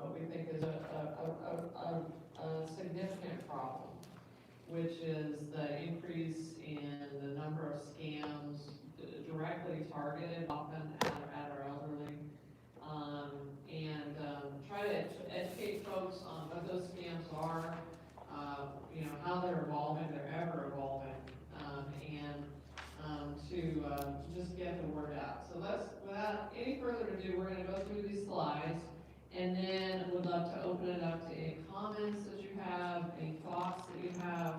what we think is a significant problem, which is the increase in the number of scams directly targeted often at our elderly. Try to educate folks on what those scams are, how they're evolving, they're ever evolving, to just get the word out. So without any further ado, we're gonna go through these slides, and then would love to open it up to any comments that you have, any thoughts that you have,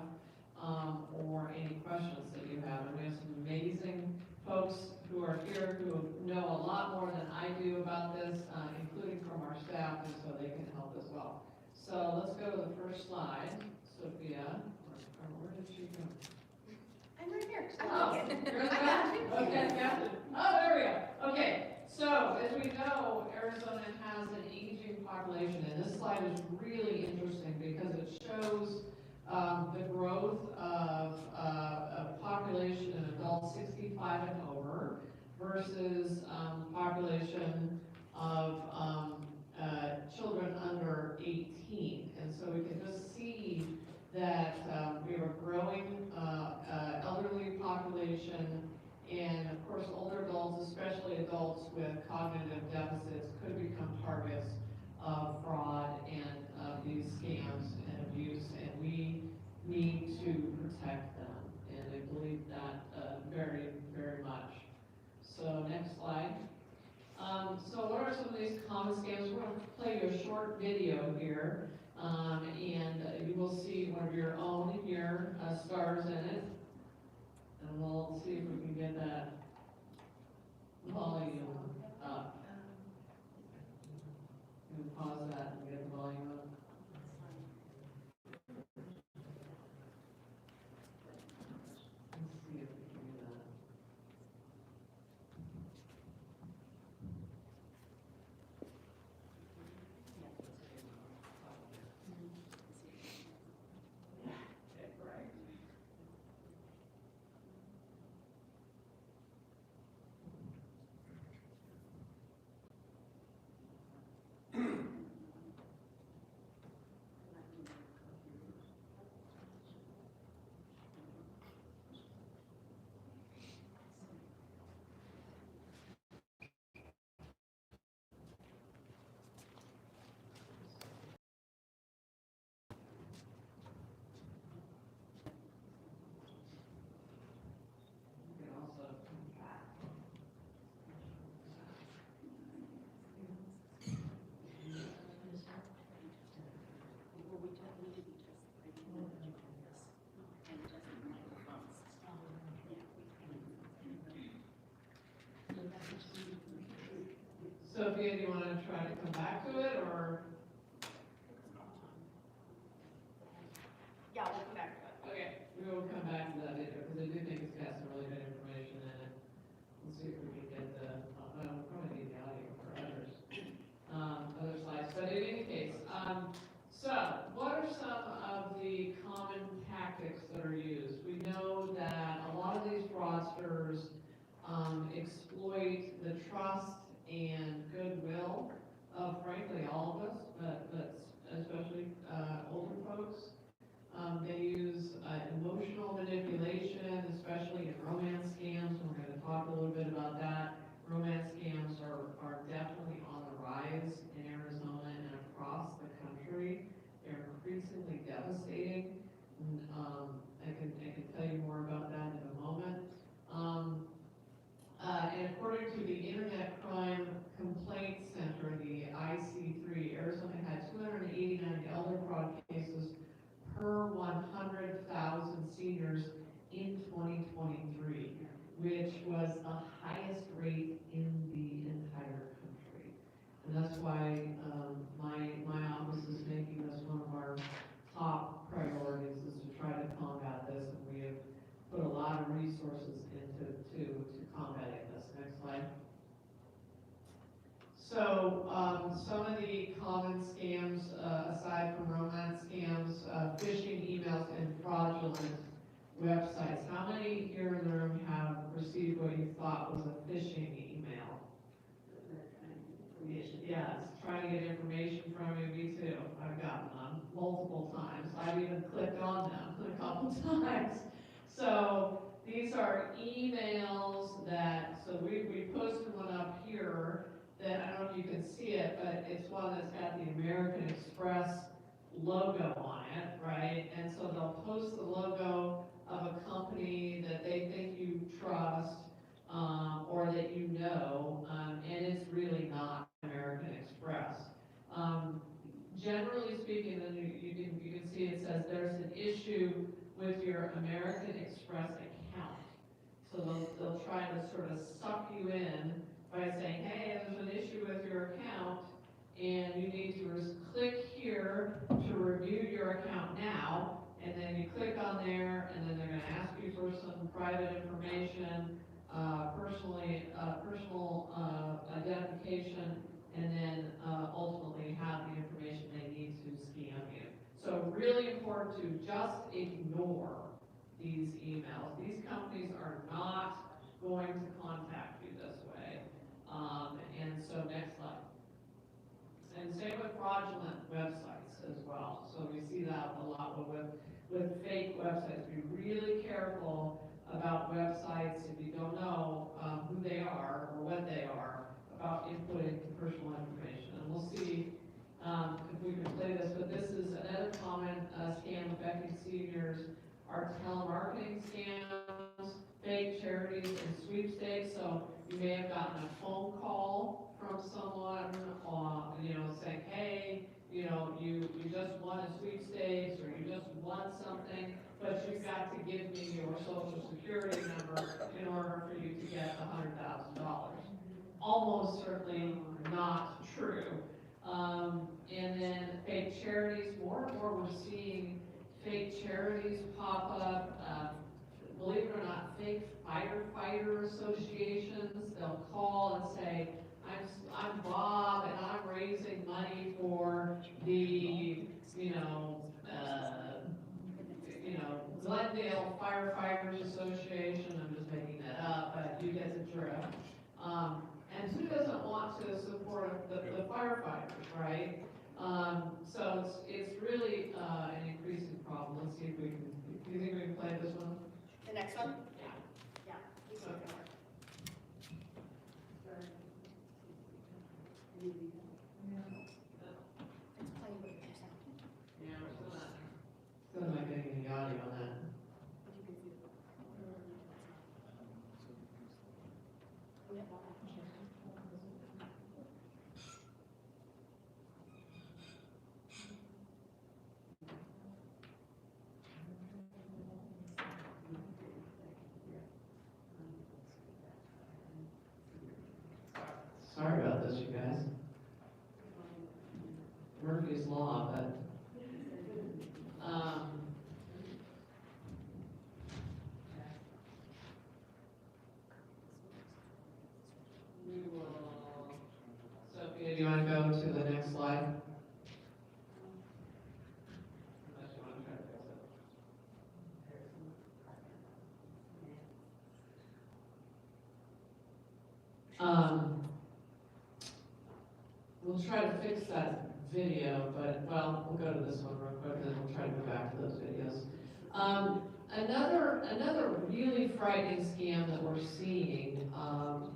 or any questions that you have. And we have some amazing folks who are here who know a lot more than I do about this, including from our staff, and so they can help as well. So let's go to the first slide. Sophia, or where did she go? I'm right here. Oh, you're in the back. Okay, gotcha. Oh, there we go. Okay, so as we know, Arizona has an aging population, and this slide is really interesting because it shows the growth of population in adults 65 and over versus population of children under 18. And so we can just see that we have a growing elderly population, and of course older adults, especially adults with cognitive deficits, could become targets of fraud and these scams and abuse, and we need to protect them, and I believe that very, very much. So next slide. So what are some of these common scams? We're going to play you a short video here, and you will see one of your own here stars in it, and we'll see if we can get that volume up. You can pause that and get the volume up. Let's see if we can do that. Okay, great. You can also come back. Sophia, do you want to try to come back to it, or? Yeah, we'll come back to it. Okay, we will come back to that later, because I do think it's got some really good information in it. Let's see if we can get the, we'll probably need the audio for others, other slides. But in any case, so what are some of the common tactics that are used? We know that a lot of these fraudsters exploit the trust and goodwill of, frankly, all of us, but especially older folks. They use emotional manipulation, especially in romance scams, and we're going to talk a little bit about that. Romance scams are definitely on the rise in Arizona and across the country. They're increasingly devastating. I can tell you more about that in a moment. And according to the Internet Crime Complaint Center, the IC3, Arizona had 289 elder fraud cases per 100,000 seniors in 2023, which was the highest rate in the entire country. And that's why my office is making this one of our top priorities, is to try to combat this, and we have put a lot of resources into combating this. Next slide. So some of the common scams, aside from romance scams, phishing emails and fraudulent websites. How many here in the room have received what you thought was a phishing email? Yes, trying to get information from you, me too. I've gotten them multiple times. I've even clicked on them a couple times. So these are emails that, so we posted one up here that, I don't know if you can see it, but it's one that's got the American Express logo on it, right? And so they'll post the logo of a company that they think you trust, or that you know, and it's really not American Express. Um, Generally speaking, then you can see it says there's an issue with your American Express account. So they'll try to sort of suck you in by saying, hey, there's an issue with your account, and you need to click here to review your account now, and then you click on there, and then they're gonna ask you for some private information, personal identification, and then ultimately have the information they need to scam you. So really important to just ignore these emails. These companies are not going to contact you this way. And so next slide. And same with fraudulent websites as well. So we see that a lot with fake websites. Be really careful about websites if you don't know who they are or what they are, about inputting personal information. And we'll see if we can play this, but this is another common scam affecting seniors are telemarketing scams, fake charities, and sweepstakes. So you may have gotten a phone call from someone, saying, hey, you just won a sweepstakes, or you just won something, but you've got to give me your social security number in order for you to get $100,000. Almost certainly not true. And then fake charities, more and more we're seeing fake charities pop up. Believe it or not, fake firefighter associations, they'll call and say, I'm Bob, and I'm raising money for the, Glendale Firefighters Association. I'm just making that up, but you get the drift. And who doesn't want to support the firefighters, right? So it's really an increasing problem. Let's see if we can, do you think we can play this one? The next one? Yeah. Yeah. This is gonna work. It's playing with your sound. Yeah, still not getting any audio on that. But you can see it. Sorry about this, you guys. Murphy's Law, but, we will, Sophia, do you want to go to the next slide? Unless you want to try to fix it. We'll try to fix that video, but, well, we'll go to this one real quick, and then we'll try to go back to those videos. Another really frightening scam that we're seeing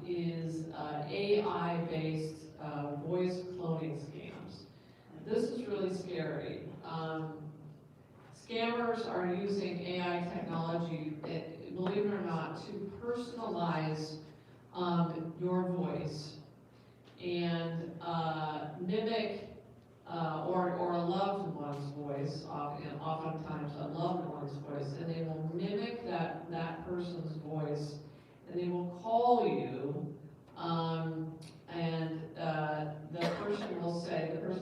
is AI-based voice cloning scams. This is really scary. Scammers are using AI technology, believe it or not, to personalize your voice and mimic or a loved one's voice, oftentimes a loved one's voice, and they will mimic that person's voice, and they will call you, and the person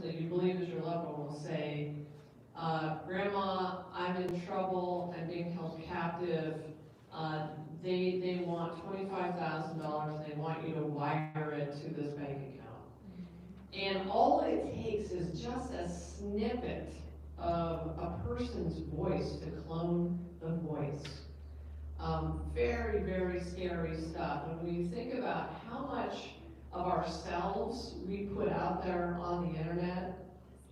that you believe is your loved one will say, Grandma, I'm in trouble, I'm being held captive, they want $25,000, they want you to wire it to this bank account. And all it takes is just a snippet of a person's voice to clone the voice. Very, very scary stuff. And when you think about how much of ourselves we put out there on the internet,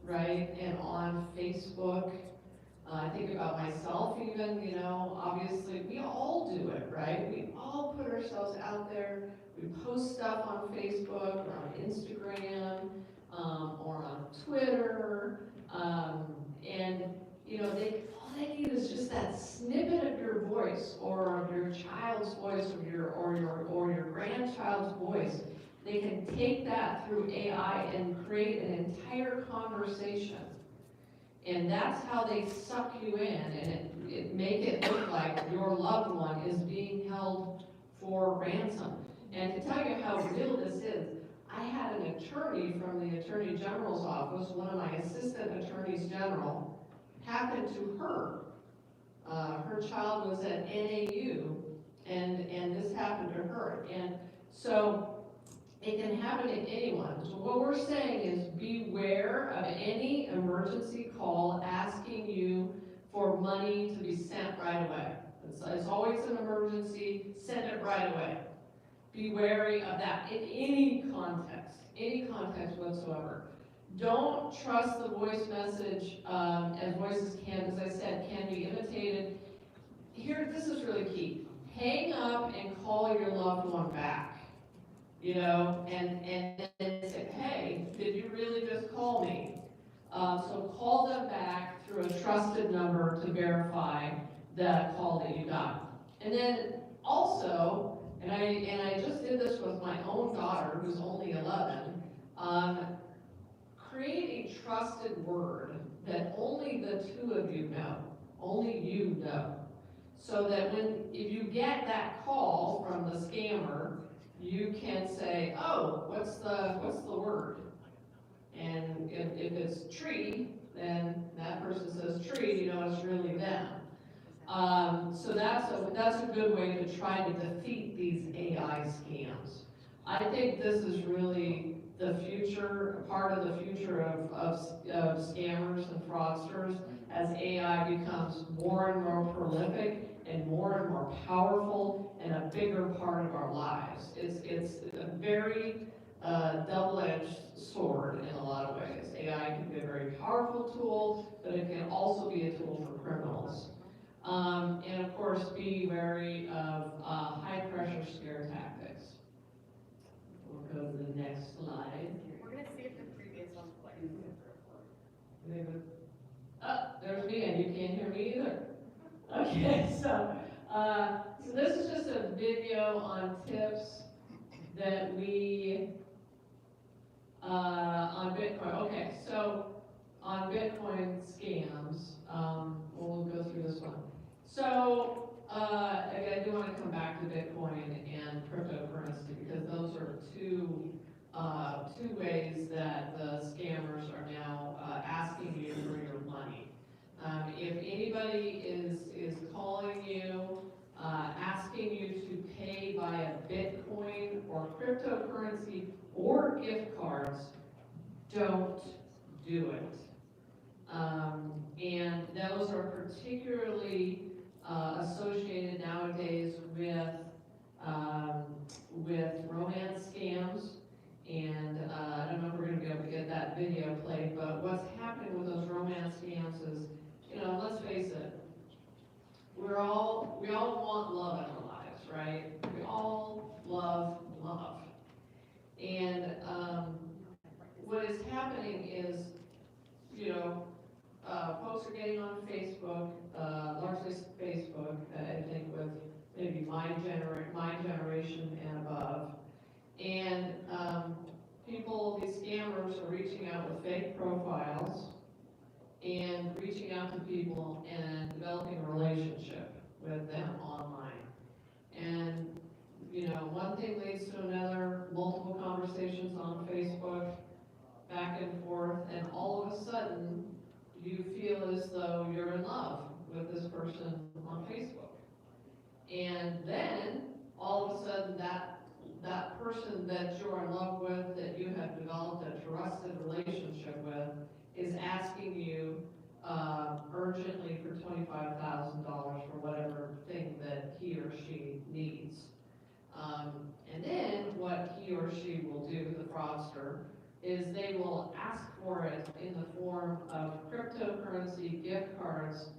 right? And on Facebook. I think about myself even, you know, obviously we all do it, right? We all put ourselves out there. We post stuff on Facebook or on Instagram or on Twitter. And, you know, all they need is just that snippet of your voice or of your child's voice or your grandchild's voice. They can take that through AI and create an entire conversation. And that's how they suck you in, and it make it look like your loved one is being held for ransom. And to tell you how real this is, I had an attorney from the Attorney General's office, one of my assistant attorneys general, happened to her. Her child was at NAU, and this happened to her. And so it can happen to anyone. So what we're saying is beware of any emergency call asking you for money to be sent right away. It's always an emergency, send it right away. Be wary of that in any context whatsoever. Don't trust the voice message, as voices can, as I said, can be imitated. Here, this is really key. Hang up and call your loved one back. You know, and say, hey, did you really just call me? So call them back through a trusted number to verify the call that you got. And then also, and I just did this with my own daughter, who's only 11, create a trusted word that only the two of you know, only you know. So that if you get that call from the scammer, you can say, oh, what's the word? And if it's tree, then that person says tree, you know it's really them. So that's a good way to try to defeat these AI scams. I think this is really the future, part of the future of scammers and fraudsters as AI becomes more and more prolific and more powerful and a bigger part of our lives. It's a very double-edged sword in a lot of ways. AI can be a very powerful tool, but it can also be a tool for criminals. And of course, be wary of high-pressure scare tactics. We'll go to the next slide. We're gonna see if the previous one's playing. There's me, and you can't hear me either. Okay, so this is just a video on tips that we, on Bitcoin. Okay, so on Bitcoin scams, we'll go through this one. So, again, I do want to come back to Bitcoin and cryptocurrency because those are two ways that the scammers are now asking you for your money. If anybody is calling you, asking you to pay via Bitcoin or cryptocurrency or gift cards, don't do it. And those are particularly associated nowadays with romance scams. And I don't know if we're going to be able to get that video played, but what's happening with those romance scams is, you know, let's face it, we all want love in our lives, right? We all love love. And what is happening is, you know, folks are getting on Facebook, largely Facebook, I think with maybe my generation and above. And these scammers are reaching out with fake profiles and reaching out to people and developing a relationship with them online. And, you know, one thing leads to another, multiple conversations on Facebook, back and forth, and all of a sudden, you feel as though you're in love with this person on Facebook. And then, all of a sudden, that person that you're in love with, that you have developed a trusted relationship with, is asking you urgently for $25,000 for whatever thing that he or she needs. And then what he or she will do is they will ask for it in the form of cryptocurrency, gift cards,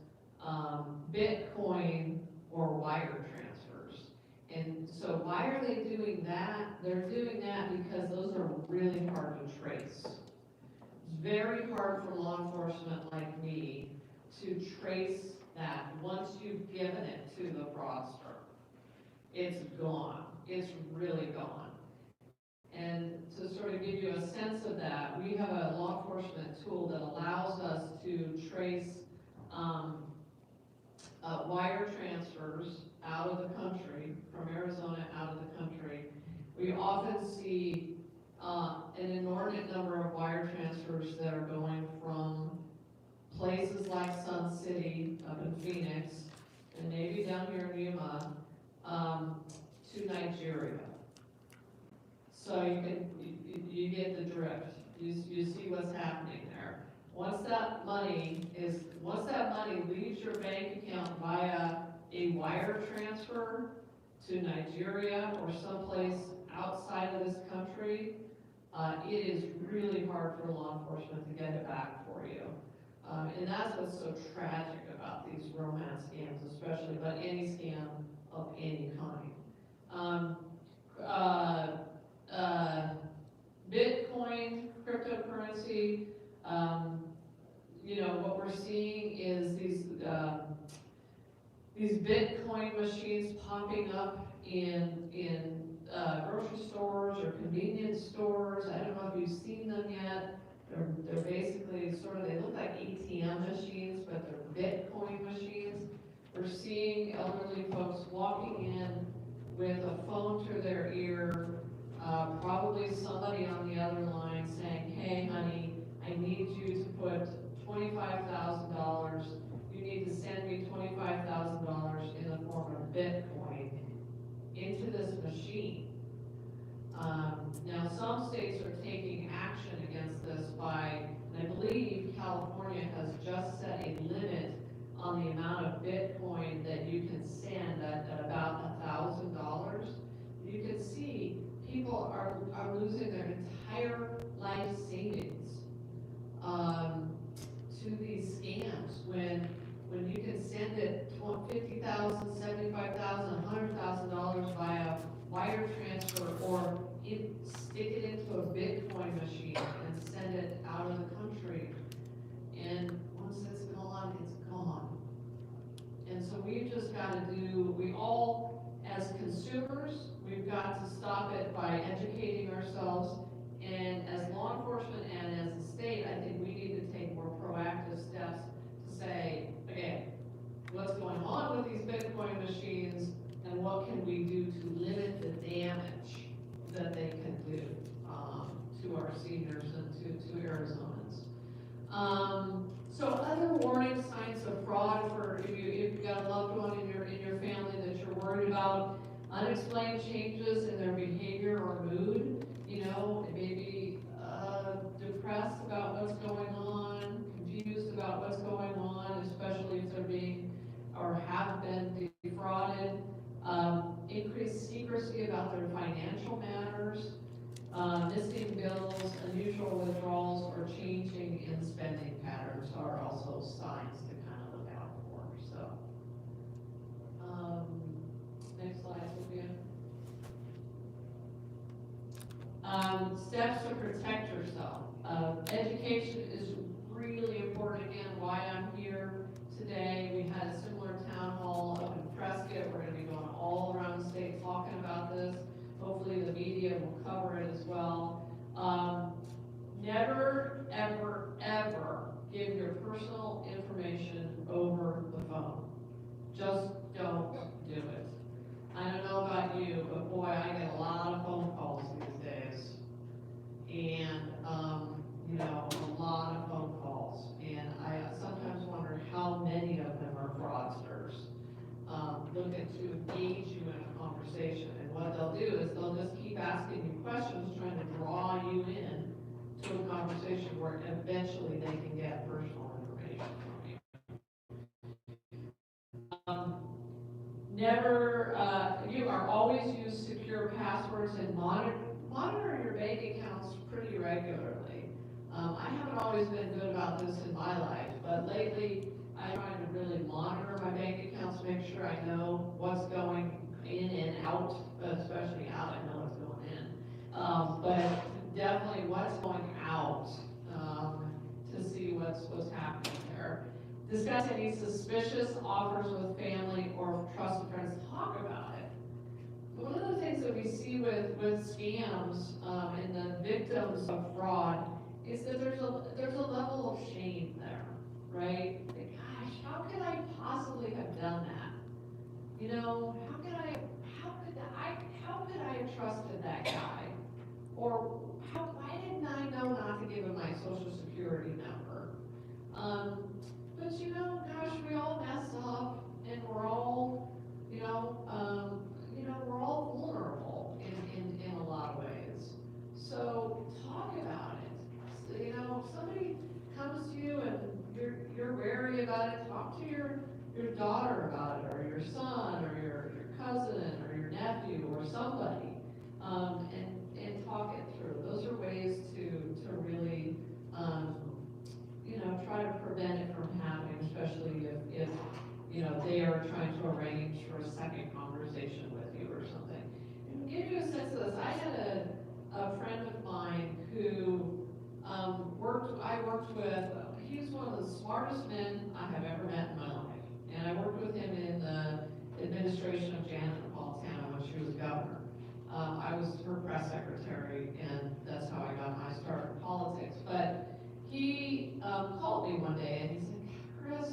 Bitcoin, or wire transfers. And so why are they doing that? They're doing that because those are really hard to trace. It's very hard for law enforcement like me to trace that once you've given it to the fraudster. It's gone. It's really gone. And to sort of give you a sense of that, we have a law enforcement tool that allows us to trace wire transfers out of the country, from Arizona out of the country. We often see an inordinate number of wire transfers that are going from places like Sun City up in Phoenix, and maybe down here in Yuma, to Nigeria. So you get the drift. You see what's happening there. Once that money leaves your bank account via a wire transfer to Nigeria or someplace outside of this country, it is really hard for law enforcement to get it back for you. And that's what's so tragic about these romance scams, especially, but any scam of any kind. Bitcoin, cryptocurrency, what we're seeing is these Bitcoin machines popping up in grocery stores or convenience stores. I don't know if you've seen them yet. They're basically they look like ATM machines, but they're Bitcoin machines. We're seeing elderly folks walking in with a phone to their ear, probably somebody on the other line saying, hey honey, I need you to put $25,000, you need to send me $25,000 in the form of Bitcoin into this machine. Now some states are taking action against this by, and I believe California has just set a limit on the amount of Bitcoin that you can send at about $1,000. You can see people are losing their entire life savings to these scams when you can send it $50,000, $75,000, $100,000 via wire transfer or stick it into a Bitcoin machine and send it out of the country. And once it's gone, it's gone. And so we've just got to we all, as consumers, we've got to stop it by educating ourselves. And as law enforcement and as a state, I think we need to take more proactive steps to say, okay, what's going on with these Bitcoin machines and what can we do to limit the damage that they can do to our seniors and to Arizonans. So other warning signs of fraud for if you've got a loved one in your family that you're worried about, unexplained changes in their behavior or mood. They may be depressed about what's going on, confused about what's going on, especially if they're being or have been defrauded. Increased secrecy about their financial matters, missing bills, unusual withdrawals, or changing in spending patterns are also signs to kind of look out for. So, next slide, Sophia. Steps to protect yourself. Education is really important. Again, why I'm here today. We had a similar town hall up in Prescott. We're going to be going all around the state talking about this. Hopefully the media will cover it as well. Never, ever, ever give your personal information over the phone. Just don't do it. I don't know about you, but boy, I get a lot of phone calls these days. And, a lot of phone calls. And I sometimes wonder how many of them are fraudsters looking to engage you in a conversation. And what they'll do is they'll just keep asking you questions, trying to draw you in to a conversation where eventually they can get personal information from you. You are always use secure passwords and monitor your bank accounts pretty regularly. I haven't always been good about this in my life, but lately I'm trying to really monitor my bank accounts, make sure I know what's going in and out, but especially out, I know what's going in. But definitely what's going out, to see what's happening there. Discuss any suspicious offers with family or trusted friends, talk about it. One of the things that we see with scams, and the victims of fraud is that there's a level of shame there, right? Like, gosh, how could I possibly have done that? You know, how could I have trusted that guy? Or why didn't I know not to give him my social security number? But you know, gosh, we all mess up, and we're all, we're all vulnerable in a lot of ways. So talk about it. So, if somebody comes to you and you're wary about it, talk to your daughter about it, or your son, or your cousin, or your nephew, or somebody, and talk it through. Those are ways to really, try to prevent it from happening, especially if they are trying to arrange for a second conversation with you or something. And to give you a sense of this, I had a friend of mine who I worked with. He's one of the smartest men I have ever met in my life, and I worked with him in the administration of Janet Napolitano when she was governor. I was her press secretary, and that's how I got my start in politics. But he called me one day and he said, Chris,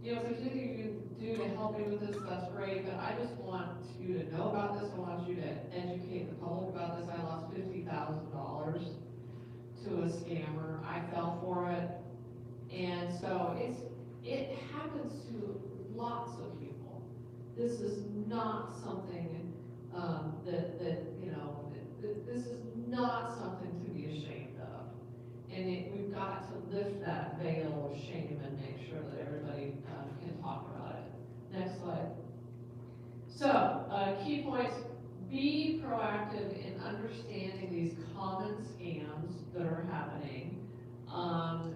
if there's anything you can do to help me with this, that's great, but I just want you to know about this. I want you to educate the public about this. I lost $50,000 to a scammer. I fell for it. And so it happens to lots of people. This is not something this is not something to be ashamed of. And we've got to lift that veil of shame and make sure that everybody can talk about it. Next slide. So, key points: be proactive in understanding these common scams that are happening, and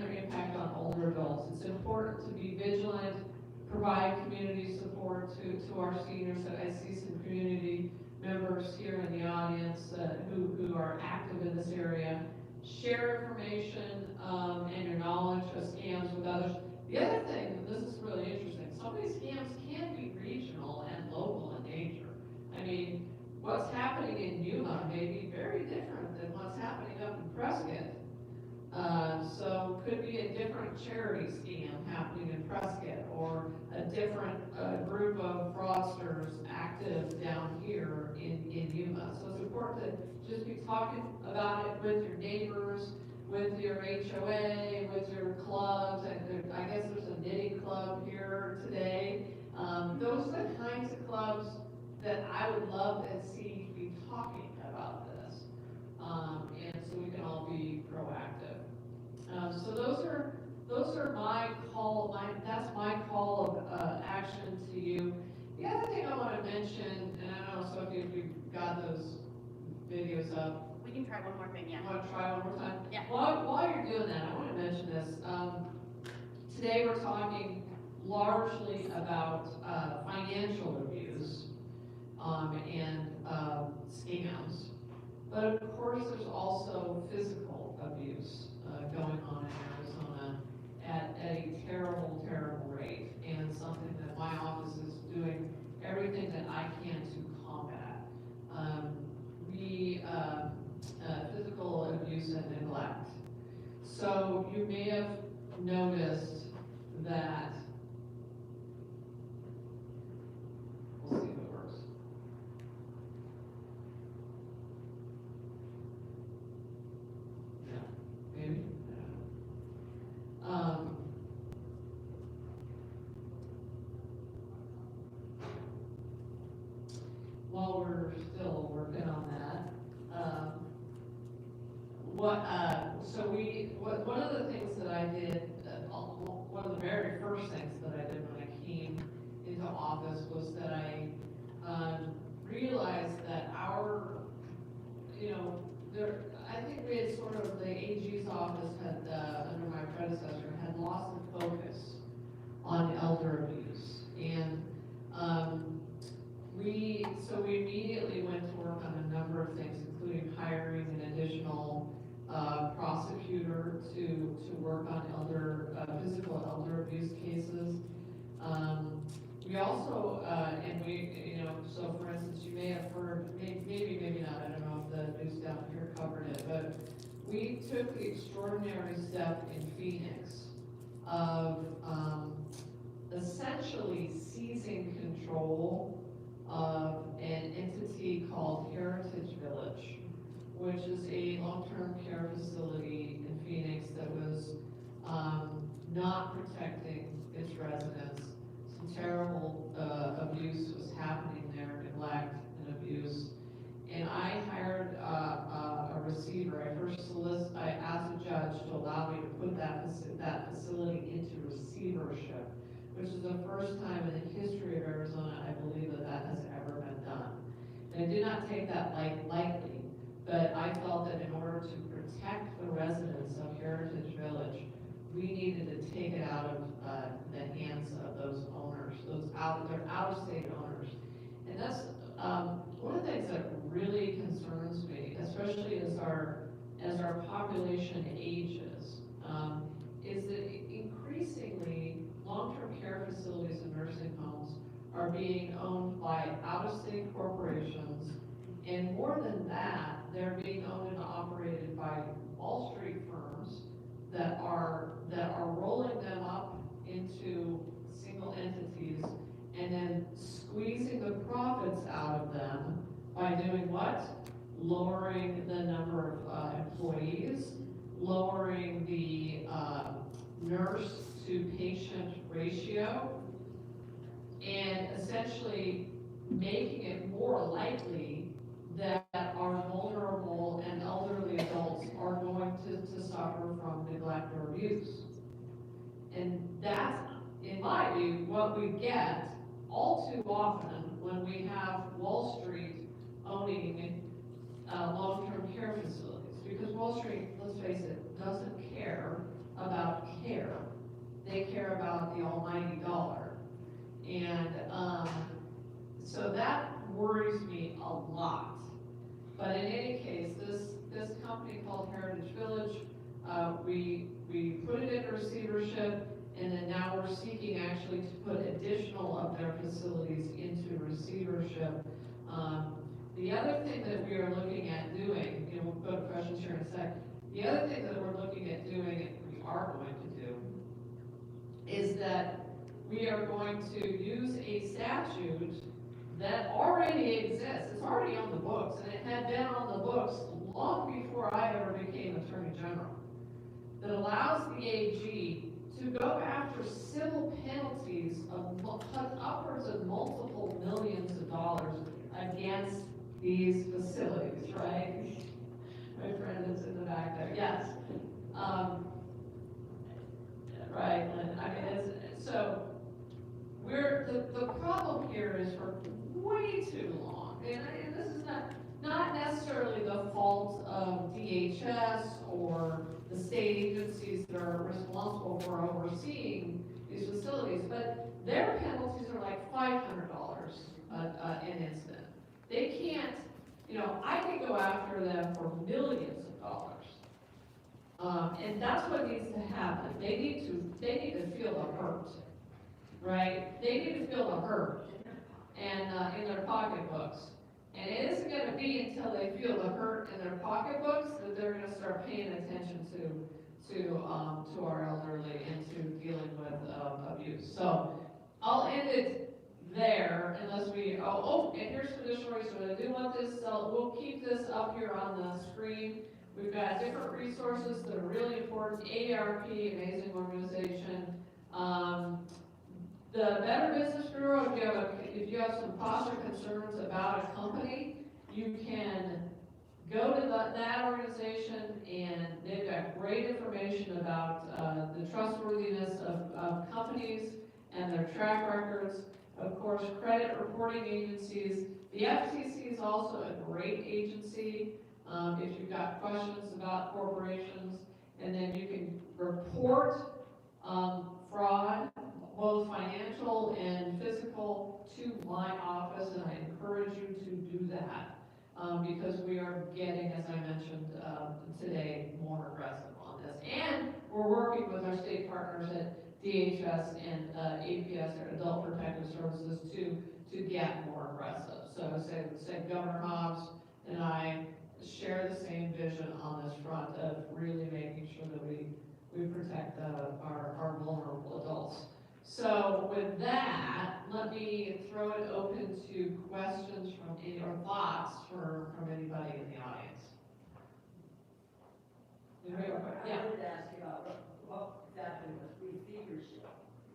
their impact on older adults. It's important to be vigilant, provide community support to our seniors. I see some community members here in the audience who are active in this area. Share information and your knowledge of scams with others. The other thing, and this is really interesting, some of these scams can be regional and local in nature. I mean, what's happening in Yuma may be very different than what's happening up in Prescott. So could be a different charity scam happening in Prescott, or a different group of fraudsters active down here in Yuma. So it's important to just be talking about it with your neighbors, with your HOA, with your clubs. I guess there's a knitting club here today. Those are the kinds of clubs that I would love to see be talking about this. And so we can all be proactive. So those are my call. That's my call of action to you. The other thing I want to mention, and I don't know, Sophie, if you've got those videos up. We can try one more thing, yeah. You want to try one more time? Yeah. While you're doing that, I want to mention this. Today we're talking largely about financial abuse and scams, but of course there's also physical abuse going on in Arizona at a terrible, terrible rate, and something that my office is doing everything that I can to combat. Physical abuse and neglect. So you may have noticed that, we'll see if it works. Yeah, maybe. While we're still working on that, one of the things that I did, one of the very first things that I did when I came into office was that I realized that our, I think we had sort of, the AG's office had, under my predecessor, had lost the focus on elder abuse. And, so we immediately went to work on a number of things, including hiring an additional prosecutor to work on physical elder abuse cases. We also, so for instance, you may have heard, maybe not, I don't know if the news down here covered it, but we took the extraordinary step in Phoenix of essentially seizing control of an entity called Heritage Village, which is a long-term care facility in Phoenix that was not protecting its residents. Some terrible abuse was happening there, neglect and abuse. And I hired a receiver. I asked a judge to allow me to put that facility into receivership, which is the first time in the history of Arizona, I believe, that has ever been done. And I did not take that lightly, but I felt that in order to protect the residents of Heritage Village, we needed to take it out of the hands of those owners, they're out-of-state owners. And that's one of the things that really concerns me, especially as our population ages, is that increasingly long-term care facilities and nursing homes are being owned by out-of-state corporations, and more than that, they're being owned and operated by Wall Street firms that are rolling them up into single entities and then squeezing the profits out of them by doing what? Lowering the number of employees, lowering the nurse to patient ratio, and essentially making it more likely that our vulnerable and elderly adults are going to suffer from neglect or abuse. And that's, in my view, what we get all too often when we have Wall Street owning long-term care facilities. Because Wall Street, let's face it, doesn't care about care. They care about the almighty dollar. And so that worries me a lot. But in any case, this company called Heritage Village, we put it in receivership, and then now we're seeking actually to put additional of their facilities into receivership. The other thing that we are looking at doing, we'll go to questions here in a sec. The other thing that we're looking at doing, and we are going to do, is that we are going to use a statute that already exists. It's already on the books, and it had been on the books long before I ever became Attorney General, that allows the AG to go after civil penalties of upwards of multiple millions of dollars against these facilities, right? My friend is in the back there, yes. Right, I mean, so the problem here is for way too long, and this is not necessarily the fault of DHS or the state agencies that are responsible for overseeing these facilities, but their penalties are like $500 an incident. They can't, I can go after them for millions of dollars. And that's what needs to happen. They need to feel the hurt, right? They need to feel the hurt and in their pocketbooks. And it isn't going to be until they feel the hurt in their pocketbooks that they're going to start paying attention to our elderly and to dealing with abuse. So I'll end it there unless we, and here's some additional resources. I do want this, we'll keep this up here on the screen. We've got different resources that are really important. AARP, amazing organization. The Better Business Bureau, if you have some costs or concerns about a company, you can go to that organization, and they've got great information about the trustworthiness of companies and their track records. Of course, credit reporting agencies. The FTC is also a great agency. If you've got questions about corporations, and then you can report fraud, both financial and physical, to my office, and I encourage you to do that. Because we are getting, as I mentioned today, more aggressive on this. And we're working with our state partners at DHS and APS, or Adult Protective Services, to get more aggressive. So say Governor Hobbs and I share the same vision on this front of really making sure that we protect our vulnerable adults. So with that, let me throw it open to questions from any, or thoughts from anybody in the audience. Anybody have a question? I Yeah. wanted to ask you about what exactly was receivership?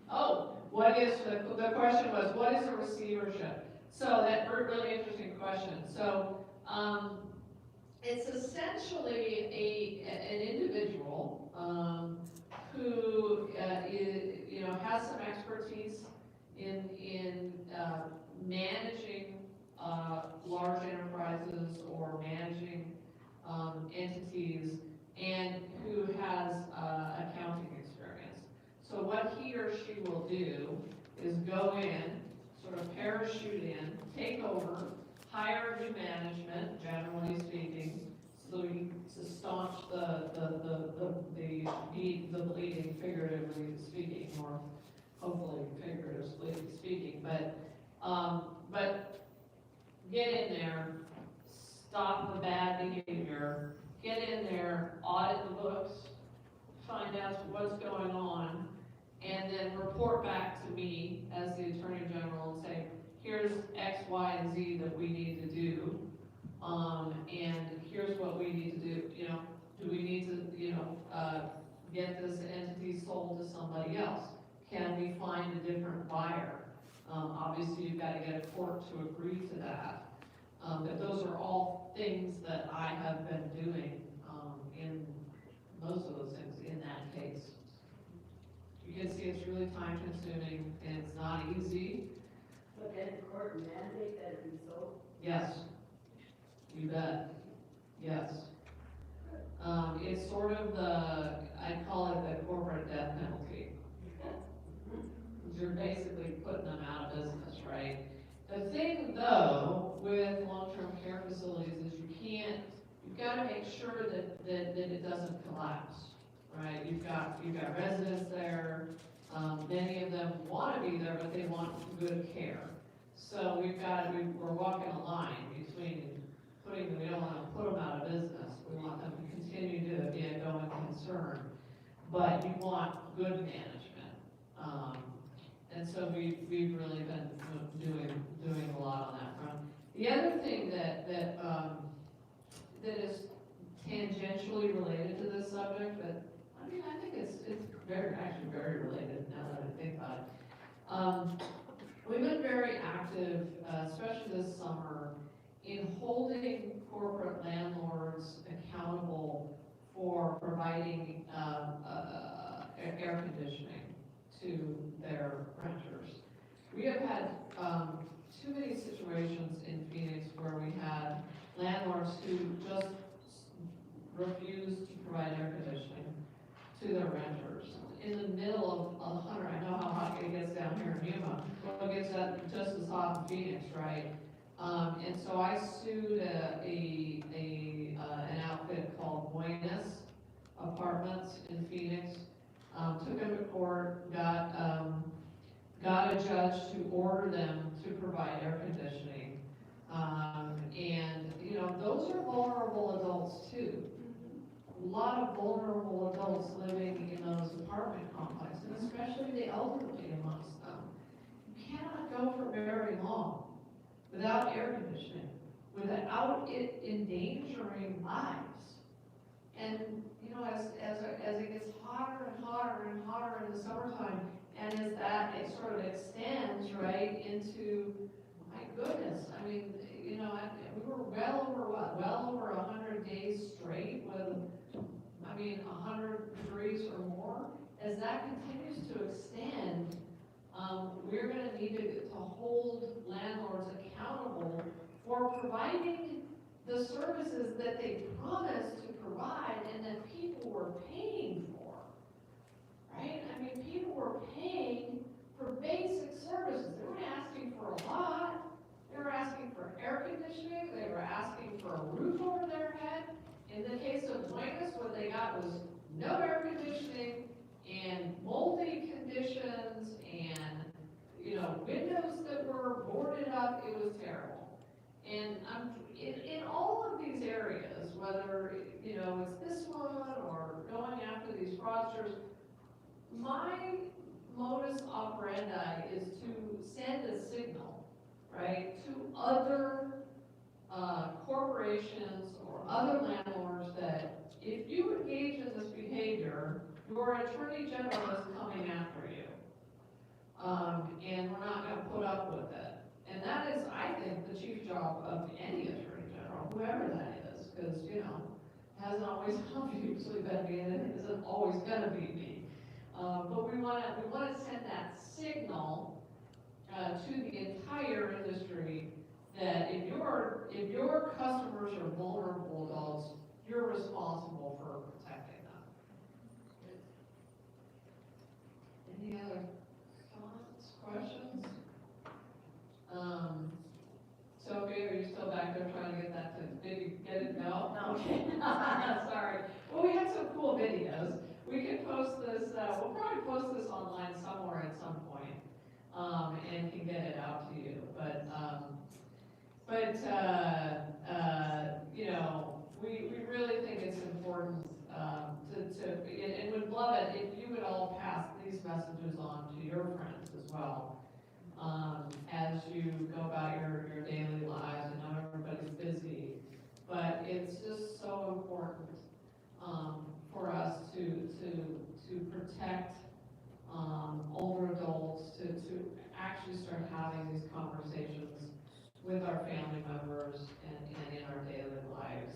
Oh, the question was, what is a receivership? So that's a really interesting question. So it's essentially an individual who has some expertise in managing large enterprises or managing entities, and who has accounting experience. So what he or she will do is go in, sort of parachute in, take over, hire new management, generally speaking, so we to staunch the bleeding, figuratively speaking, or hopefully figuratively speaking, but get in there, stop the bad behavior, get in there, audit the books, find out what's going on, and then report back to me as the Attorney General and say, here's X, Y, and Z that we need to do, and here's what we need to do. Do we need to, get this entity sold to somebody else? Can we find a different buyer? Obviously, you've got to get a court to agree to that. But those are all things that I have been doing in most of those things in that case. You can see it's really time consuming and it's not easy. But can the court mandate that it be sold? Yes, you bet. Yes. It's sort of I call it the corporate death penalty. You're basically putting them out of business, right? The thing though, with long-term care facilities is you've got to make sure that it doesn't collapse, right? You've got residents there, many of them want to be there, but they want good care. So we're walking a line between we don't want to put them out of business, we want them to continue to be a going concern, but you want good management. And so we've really been doing a lot on that front. The other thing that is tangentially related to this subject, but I think it's actually very related now that I think about it. We've been very active, especially this summer, in holding corporate landlords accountable for providing air conditioning to their renters. We have had too many situations in Phoenix where we had landlords who just refused to provide air conditioning to their renters. In the middle of 100, I know how hot it gets down here in Yuma. Well, it gets just as hot in Phoenix, right? And so I sued an outfit called Buenas Apartments in Phoenix. Took them to court, got a judge to order them to provide air conditioning. And those are vulnerable adults too. A lot of vulnerable adults living in those apartment complexes, and especially the elderly amongst them. You cannot go for very long without air conditioning, without it endangering lives. And as it gets hotter and hotter and hotter in the summertime, and as that it sort of extends right into, my goodness, we were well over 100 days straight with 100 degrees or more. As that continues to extend, we're gonna need to hold landlords accountable for providing the services that they promised to provide and that people were paying for, right? I mean, people were paying for basic services. They weren't asking for a lot. They were asking for air conditioning. They were asking for a roof over their head. In the case of Buenos, what they got was no air conditioning and moldy conditions and, windows that were boarded up. It was terrible. And in all of these areas, whether, it's this one or going after these fraudsters, my modus operandi is to send a signal, right, to other corporations or other landlords that if you engage in this behavior, your attorney general is coming after you. And we're not going to put up with it. And that is, I think, the chief job of any attorney general, whoever that is, because, hasn't always obviously been me, and it isn't always going to be me. But we want to send that signal to the entire industry that if your customers are vulnerable adults, you're responsible for protecting them. Any other comments, questions? Sophie, are you still back there trying to get that to, did you get it? No? Okay. Sorry. Well, we have some cool videos. We can post this, we'll probably post this online somewhere at some point, and can get it out to you. But we really think it's important and would love it if you would all pass these messages on to your friends as well. As you go about your daily lives. I know everybody's busy, but it's just so important for us to protect older adults, to actually start having these conversations with our family members and in our daily lives.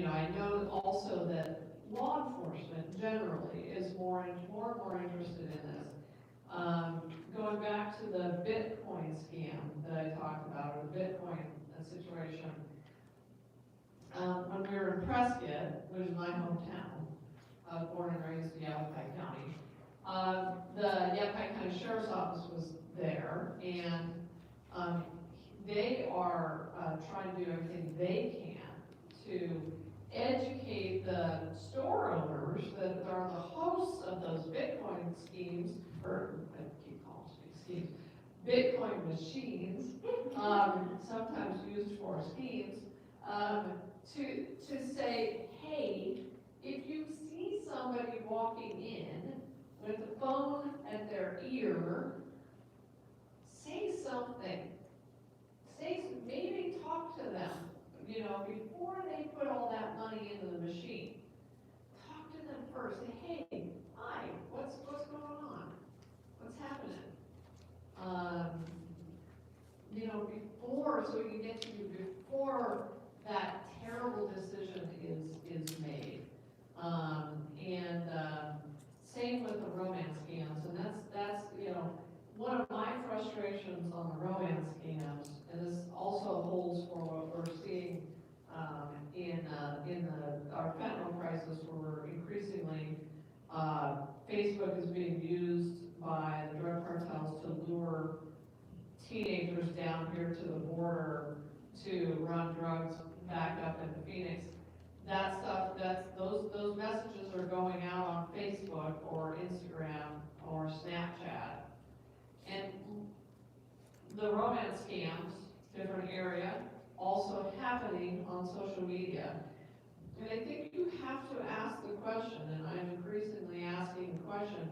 I know also that law enforcement generally is more and more interested in this. Going back to the Bitcoin scam that I talked about, or the Bitcoin situation, when we were in Prescott, which is my hometown, born and raised in Yavapai County, the Yavapai County Sheriff's Office was there, and they are trying to do everything they can to educate the store owners that are the hosts of those Bitcoin schemes, or I keep calling them schemes, Bitcoin machines, sometimes used for schemes, to say, hey, if you see somebody walking in with a phone at their ear, say something. Maybe talk to them, before they put all that money into the machine. Talk to them first. Say, hey, hi, what's going on? What's happening? Before, so we can get to you before that terrible decision is made. Same with the romance scams, and that's one of my frustrations on the romance scams, and this also holds for what we're seeing in our fentanyl crisis, where we're increasingly Facebook is being used by the drug cartels to lure teenagers down here to the border to run drugs back up into Phoenix. That stuff, those messages are going out on Facebook or Instagram or Snapchat. And the romance scams, different area, also happening on social media. And I think you have to ask the question, and I'm increasingly asking the question,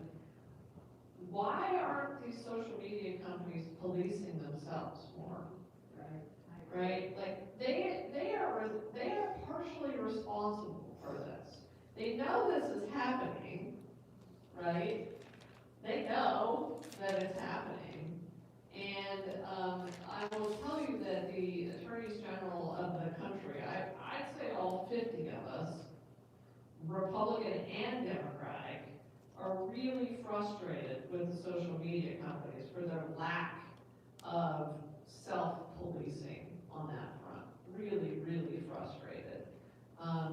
why aren't these social media companies policing themselves more? Right? Like they are partially responsible for this. They know this is happening, right? They know that it's happening. And I will tell you that the attorneys general of the country, I'd say all 50 of us, Republican and Democratic, are really frustrated with the social media companies for their lack of self-policing on that front. Really, really frustrated.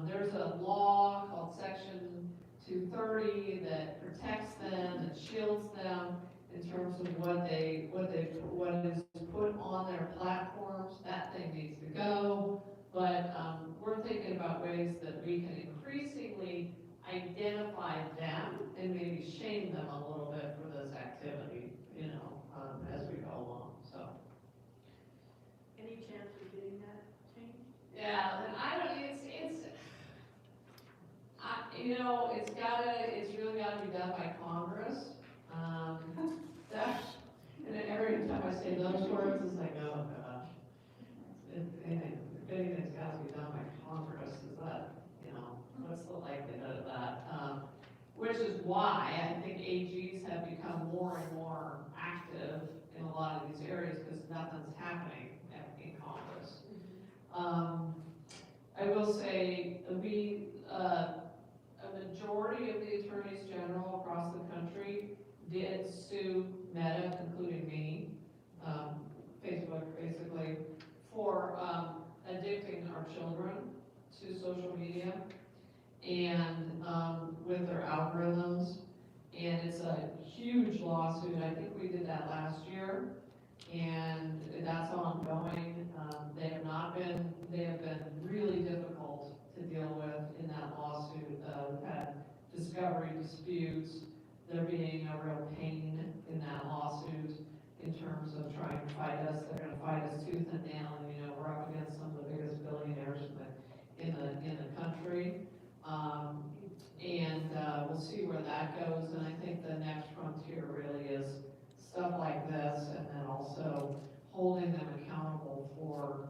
There's a law called Section 230 that protects them and shields them in terms of what is put on their platforms. That thing needs to go. But we're thinking about ways that we can increasingly identify them and maybe shame them a little bit for this activity, as we go along. So. Any chance of getting that changed? Yeah, and it's really gotta be done by Congress. And then every time I say those words, it's like, oh gosh. If anything's gotta be done by Congress, is that, what's the likelihood of that? Which is why I think AGs have become more and more active in a lot of these areas, because nothing's happening in Congress. I will say, a majority of the attorneys general across the country did sue Meta, including me, Facebook basically, for addicting our children to social media and with their algorithms. And it's a huge lawsuit. I think we did that last year, and that's ongoing. They have been really difficult to deal with in that lawsuit. We've had discovery disputes. They're being a real pain in that lawsuit in terms of trying to fight us. They're gonna fight us tooth and nail, and we're up against some of the biggest billionaires in the country. We'll see where that goes, and I think the next frontier really is stuff like this, and then also holding them accountable for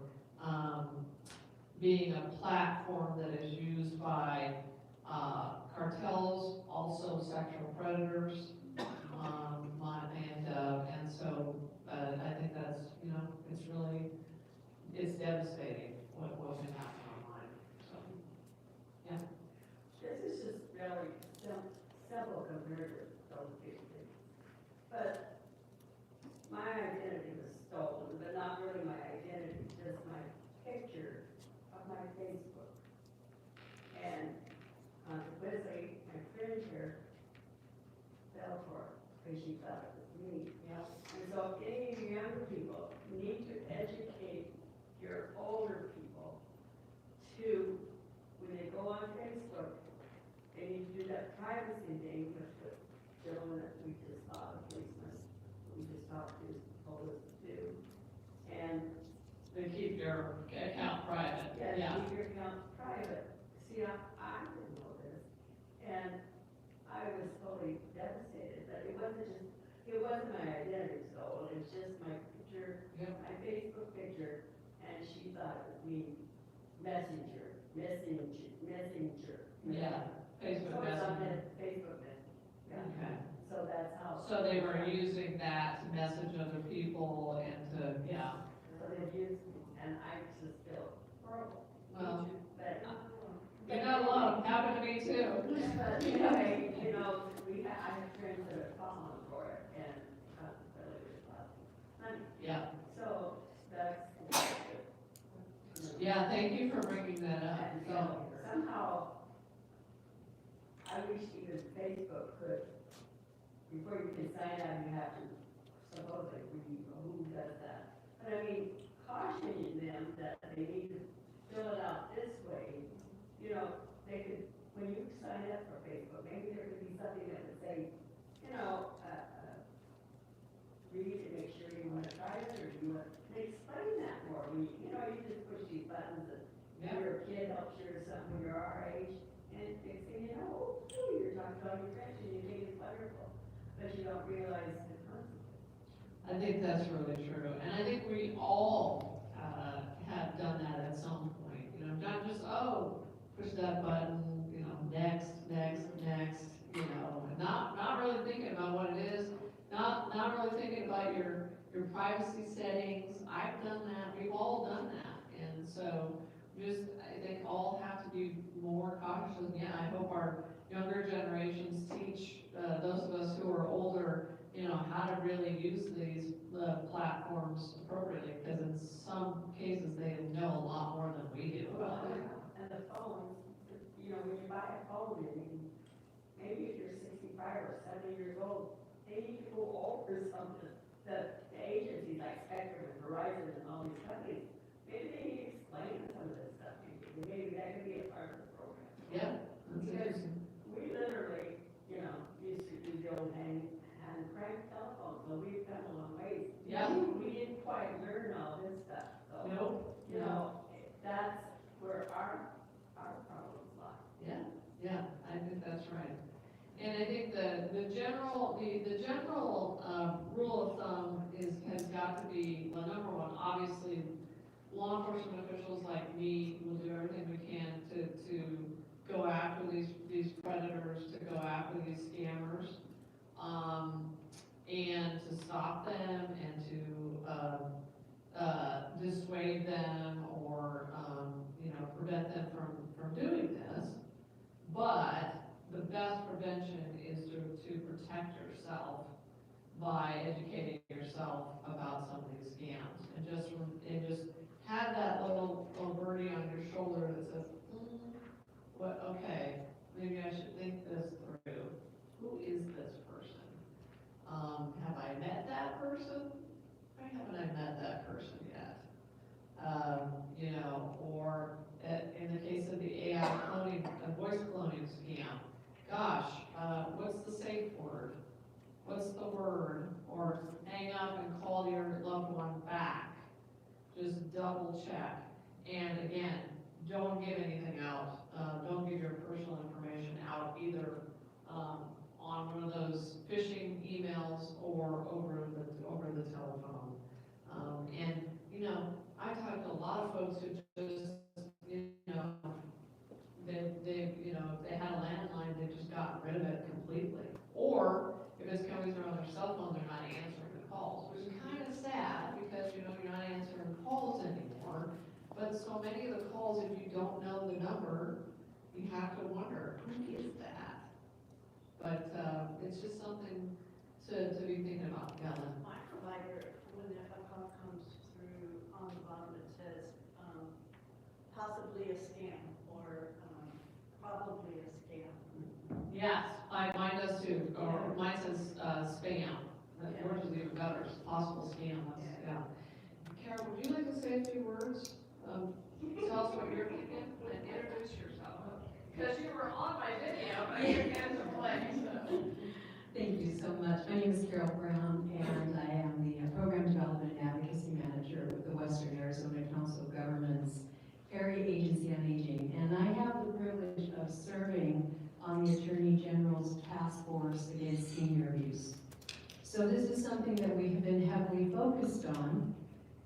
being a platform that is used by cartels, also sexual predators, and so I think that's, it's devastating what can happen online, so, yeah. This is just really simple compared to those big things. But my identity was stolen, but not really my identity, just my picture of my Facebook. And consequently, my friend here fell for it because she thought it was me. Yeah. And so any of you younger people need to educate your older people to, when they go on Facebook, they need to do that privacy thing with the gentleman that we just saw, the policeman, we just talked to, told us to do. And To keep your account private, yeah, keep your account private. See, I didn't know this, and I was totally devastated that it wasn't my identity stolen, it's just my picture, Yep. my Facebook picture, and she thought it was me, messenger. Yeah, Facebook So it's on Messenger. the Facebook Messenger, yeah, Okay. so that's how. So they were using that to message other people and to, yeah. So they used me, and I just feel horrible. Well, But, you're not alone, happened to me too. but anyway, I have friends that are falling for it, and consequently it costs money. Yeah, So that's. yeah, thank you for bringing that up. And So, somehow, I wish even Facebook could, before you can sign up, you have to supposedly read who does that. But I mean, cautioning them that they need to fill it out this way, they could, when you sign up for Facebook, maybe there could be something that would say, read to make sure you want to try it, or you want, they explain that more. When you just push these buttons and yeah, you're a kid, helps you or something when you're our age, and they say, you're talking about your friends and you think it's wonderful, but you don't realize the consequences. I think that's really true. And I think we all have done that at some point, not just, push that button, next, not really thinking about what it is, not really thinking about your privacy settings. I've done that, we've all done that. And so I think all have to be more cautious. And yeah, I hope our younger generations teach those of us who are older, how to really use these platforms appropriately, because in some cases, they know a lot more than we do. Well, and the phones, when you buy a phone, maybe if you're 65 or 70 years old, they need to go over something. The agencies like Spectrum and Verizon and all these companies, maybe they need to explain some of this stuff. Maybe that could be a part of the program. Yeah, that's interesting. We literally, used to do the old hand crank telephones, so we've come a long ways. Yeah. We didn't quite learn all this stuff, so, Nope. that's where our problems lie. Yeah, I think that's right. And I think the general rule of thumb has got to be, well, number one, obviously, law enforcement officials like me will do everything we can to go after these predators, to go after these scammers, and to stop them and to dissuade them or, prevent them from doing this. But the best prevention is to protect yourself by educating yourself about some of these scams, and just have that little birdie on your shoulder that says, okay, maybe I should think this through. Who is this person? Have I met that person? Why haven't I met that person yet? Or in the case of the AI cloning, voice cloning scam, gosh, what's the safe word? What's the word? Or hang up and call your loved one back. Just double check. And again, don't give anything out. Don't give your personal information out either on one of those phishing emails or over the telephone. And I talked to a lot of folks who just if they had a landline, they've just gotten rid of it completely. Or if it's coming through on their cell phone, they're not answering the calls, which is kind of sad because you're not answering calls anymore. But so many of the calls, if you don't know the number, you have to wonder, who is that? But it's just something to be thinking about. My provider, when a call comes through, on the bottom it says possibly a scam or probably a scam. Yes, mine does too, or mine says spam. Yours is even better, it's possible scam. Yeah. Carol, would you like to say a few words? Tell us what you're thinking and introduce yourself. Because you were on my video, but your hands are playing, so. Thank you so much. My name is Carol Brown, and I am the Program Development and Advocacy Manager with the Western Arizona Council of Governments Area Agency on Aging. And I have the privilege of serving on the Attorney General's Task Force Against Senior Abuse. So this is something that we have been heavily focused on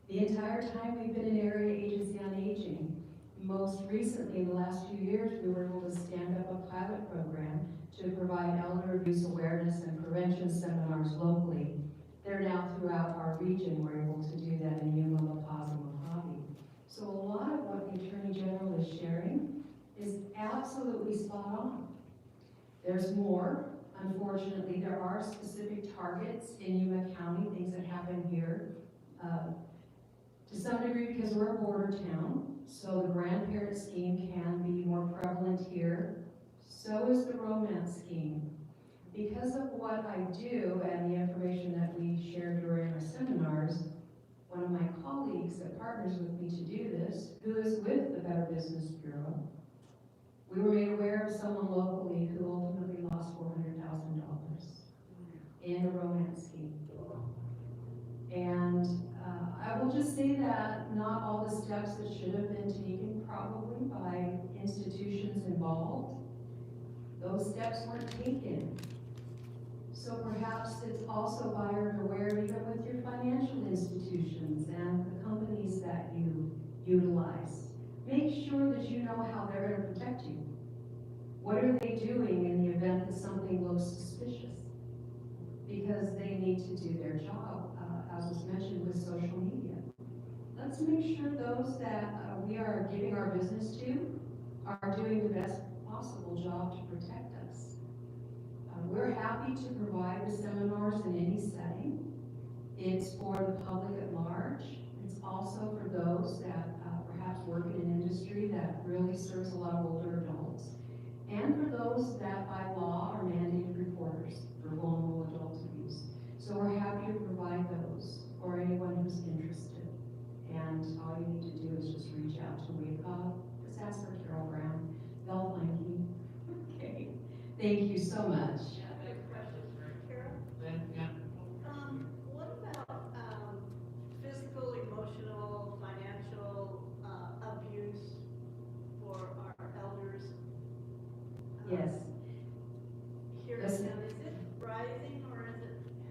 the entire time we've been an Area Agency on Aging. Most recently, in the last few years, we were able to stand up a pilot program to provide elder abuse awareness and prevention seminars locally. They're now throughout our region. We're able to do that in Yuma, La Paz, and Mojave. So a lot of what the Attorney General is sharing is absolutely spot on. There's more. Unfortunately, there are specific targets in Yuma County, things that happen here. To some degree, because we're a border town, so the grandparent scheme can be more prevalent here. So is the romance scheme. Because of what I do and the information that we share during our seminars, one of my colleagues that partners with me to do this, who is with the Better Business Bureau, we were made aware of someone locally who ultimately lost $400,000 in a romance scheme. And I will just say that not all the steps that should have been taken probably by institutions involved, those steps weren't taken. So perhaps it's also buyer beware even with your financial institutions and the companies that you utilize. Make sure that you know how they're going to protect you. What are they doing in the event that something looks suspicious? Because they need to do their job, as was mentioned with social media. Let's make sure those that we are giving our business to are doing the best possible job to protect us. We're happy happy to provide the seminars in any setting. It's for the public at large. It's also for those that perhaps work in an industry that really serves a lot of older adults. And for those that by law are mandated reporters for vulnerable adult abuse. So we're happy to provide those for anyone who's interested. And all you need to do is just reach out to me. Just ask for Carol Brown. They'll find me. Okay. Thank you so much. Yeah, I have a question for Kara. Yeah. What about, physical, emotional, financial, abuse for our elders? Yes. Here Yes. in town, is it rising or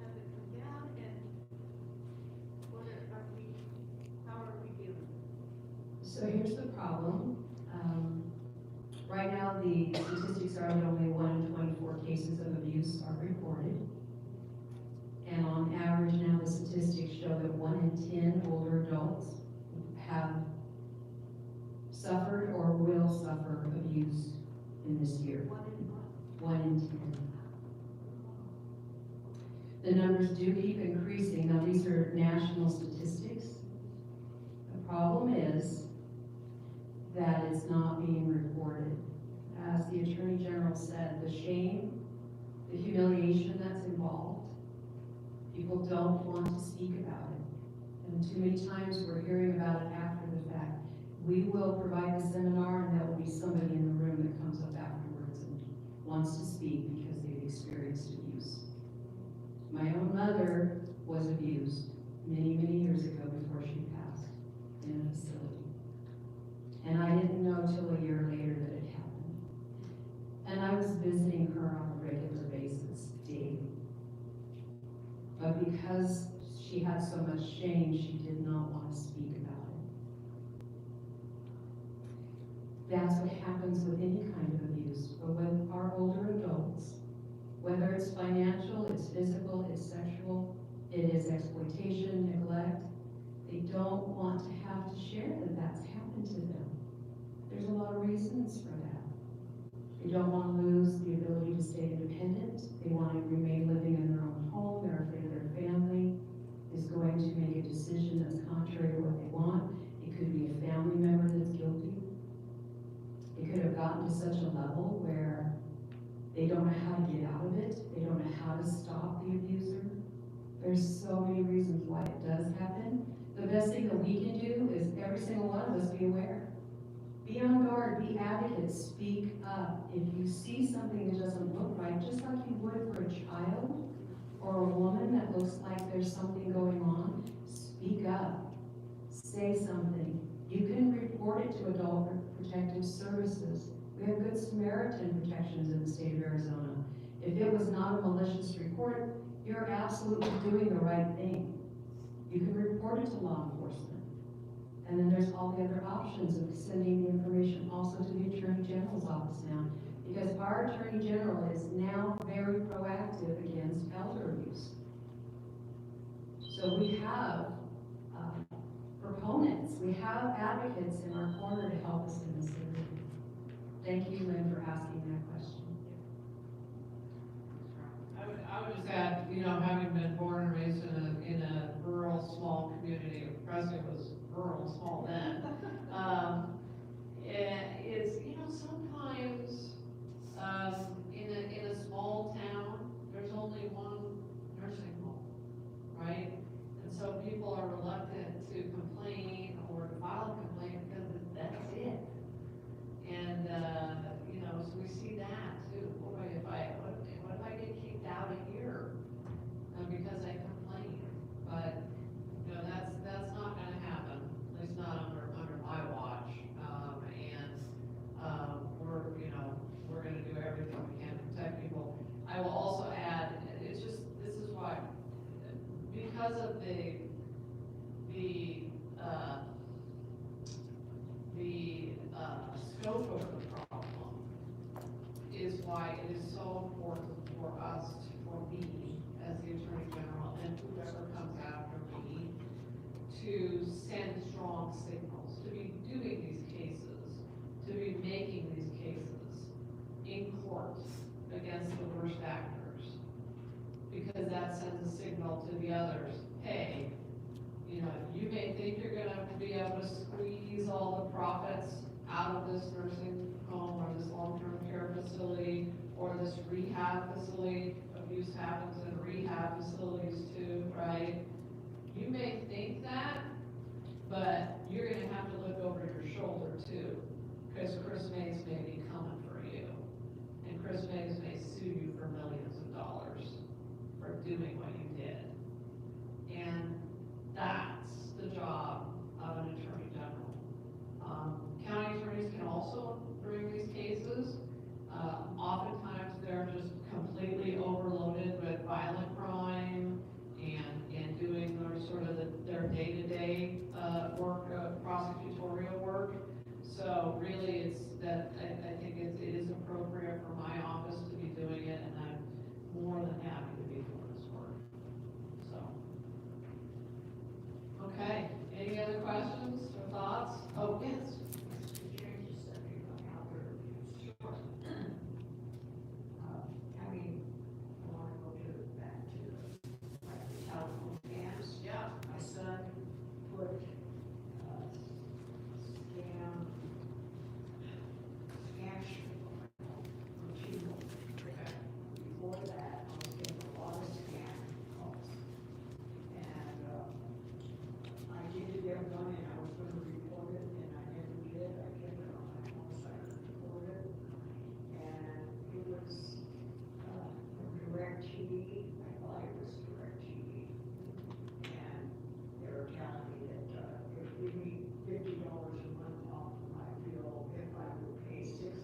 has it come down? And what how are we doing? So here's the problem. Right now, the statistics are that only 1 in 24 cases of abuse are reported. And on average now, the statistics show that 1 in 10 older adults have suffered or will suffer abuse in this year. 1 in 10. The numbers do keep increasing. Now, these are national statistics. The problem is that it's not being reported. As the Attorney General said, the shame, the humiliation that's involved, people don't want to speak about it. And too many times we're hearing about it after the fact. We will provide the seminar and there will be somebody in the room that comes up afterwards and wants to speak because they've experienced abuse. My own mother was abused many, many years ago before she passed in a facility. And I didn't know till a year later that it happened. And I was visiting her on a regular basis, daily. But because she had so much shame, she did not want to speak about it. That's what happens with any kind of abuse. But with our older adults, whether it's financial, it's physical, it's sexual, it is exploitation, neglect, they don't want to have to share that that's happened to them. There's a lot of reasons for that. They don't want to lose the ability to stay independent. They want to remain living in their own home. They're afraid their family is going to make a decision that's contrary to what they want. It could be a family member that's guilty. It could have gotten to such a level where they don't know how to get out of it. They don't know how to stop the abuser. There's so many reasons why it does happen. The best thing that we can do is every single one of us be aware. Be on guard, be advocates, speak up. If you see something that doesn't look right, just like you would for a child or a woman that looks like there's something going on, speak up. Say something. You can report it to Adult Protective Services. We have Good Samaritan protections in the state of Arizona. If it was not a malicious report, you're absolutely doing the right thing. You can report it to law enforcement. And then there's all the other options of sending the information also to the Attorney General's office now. Because our Attorney General is now very proactive against elder abuse. So we have proponents, we have advocates in our corner to help us in this area. Thank you, Lynn, for asking that question. I would just add, having been born and raised in a rural, small community, Prescott was rural, small then. It's, sometimes, in a small town, there's only one nursing home, right? And so people are reluctant to complain or to file a complaint because that's it. And, so we see that too. Boy, what if I get kicked out of here because I complained? But, that's not gonna happen, at least not under my watch. We're gonna do everything we can to protect people. I will also add, this is why, because of the scope of the problem is why it is so important for me, as the Attorney General, and whoever comes after me, to send strong signals, to be doing these cases, to be making these cases in court against the worst actors, because that sends a signal to the others, hey, you know, you may think you're gonna be able to squeeze all the profits out of this nursing home or this long-term care facility or this rehab facility. Abuse happens in rehab facilities too, right? You may think that, but you're gonna have to look over your shoulder too, because Chris Mays may be coming for you. And Chris Mays may sue you for millions of dollars for doing what you did. And that's the job of an attorney general. County attorneys can also bring these cases. Oftentimes they're just completely overloaded with violent crime and doing their day-to-day work, prosecutorial work. So really it's that, I think it is appropriate for my office to be doing it, and I'm more than happy to be doing this work. So, okay, any other questions or thoughts? Oh, yes. I mean, I wanna go back to like the telephone scams. Yeah. My son put, scam sheet on Yuma. Before that, I was getting a lot of scam calls. And, I did get one and I was gonna report it and I never did. I kept it on my phone so I could report it. And it was, from DirecTV, I thought it was DirecTV. And they were telling me that, it would give me $50 a month off my bill if I would pay 600,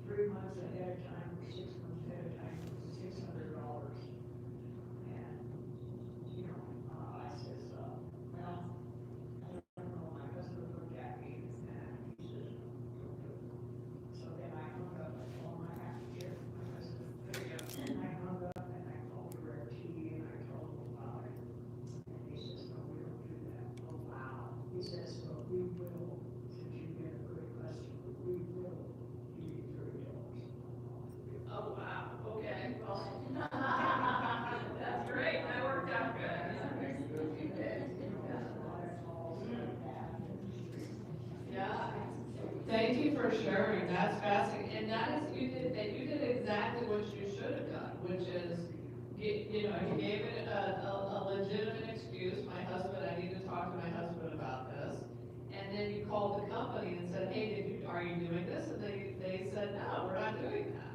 3 months ahead of time or 6 months ahead of time, it was $600. And, I says, well, I don't know, my husband looked at me and he says, don't do it. So then I hung up, I told him I have to hear from my husband. And I hung up and I called DirecTV and I told him about it. And he says, no, we don't do that. Oh, wow. He says, well, we will, since you've been a good customer, we will give you $30. Oh, wow, okay, well, that's great, that worked out good. Yeah, thank you for sharing, that's fascinating, and that is, you did exactly what you should have done, which is, you gave it a legitimate excuse, my husband, I need to talk to my husband about this, and then you called the company and said, hey, are you doing this? And they said, no, we're not doing that.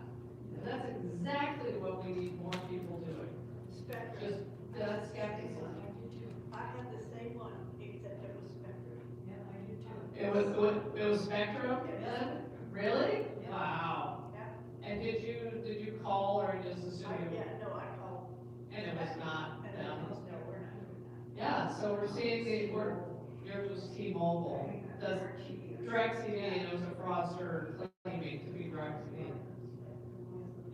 And that's exactly what we need more people doing. Just, that's skepticism. I had the same one, except it was Spectrum. Yeah, I do too. It was Spectrum then? Really? Yeah. Wow. Yeah. And did you call or just assume? No, I called. And it was not And them? no, we're not doing that. Yeah, so we're seeing you're just T-Mobile. Does DirecTV, and it was a fraudster claiming to be DirecTV.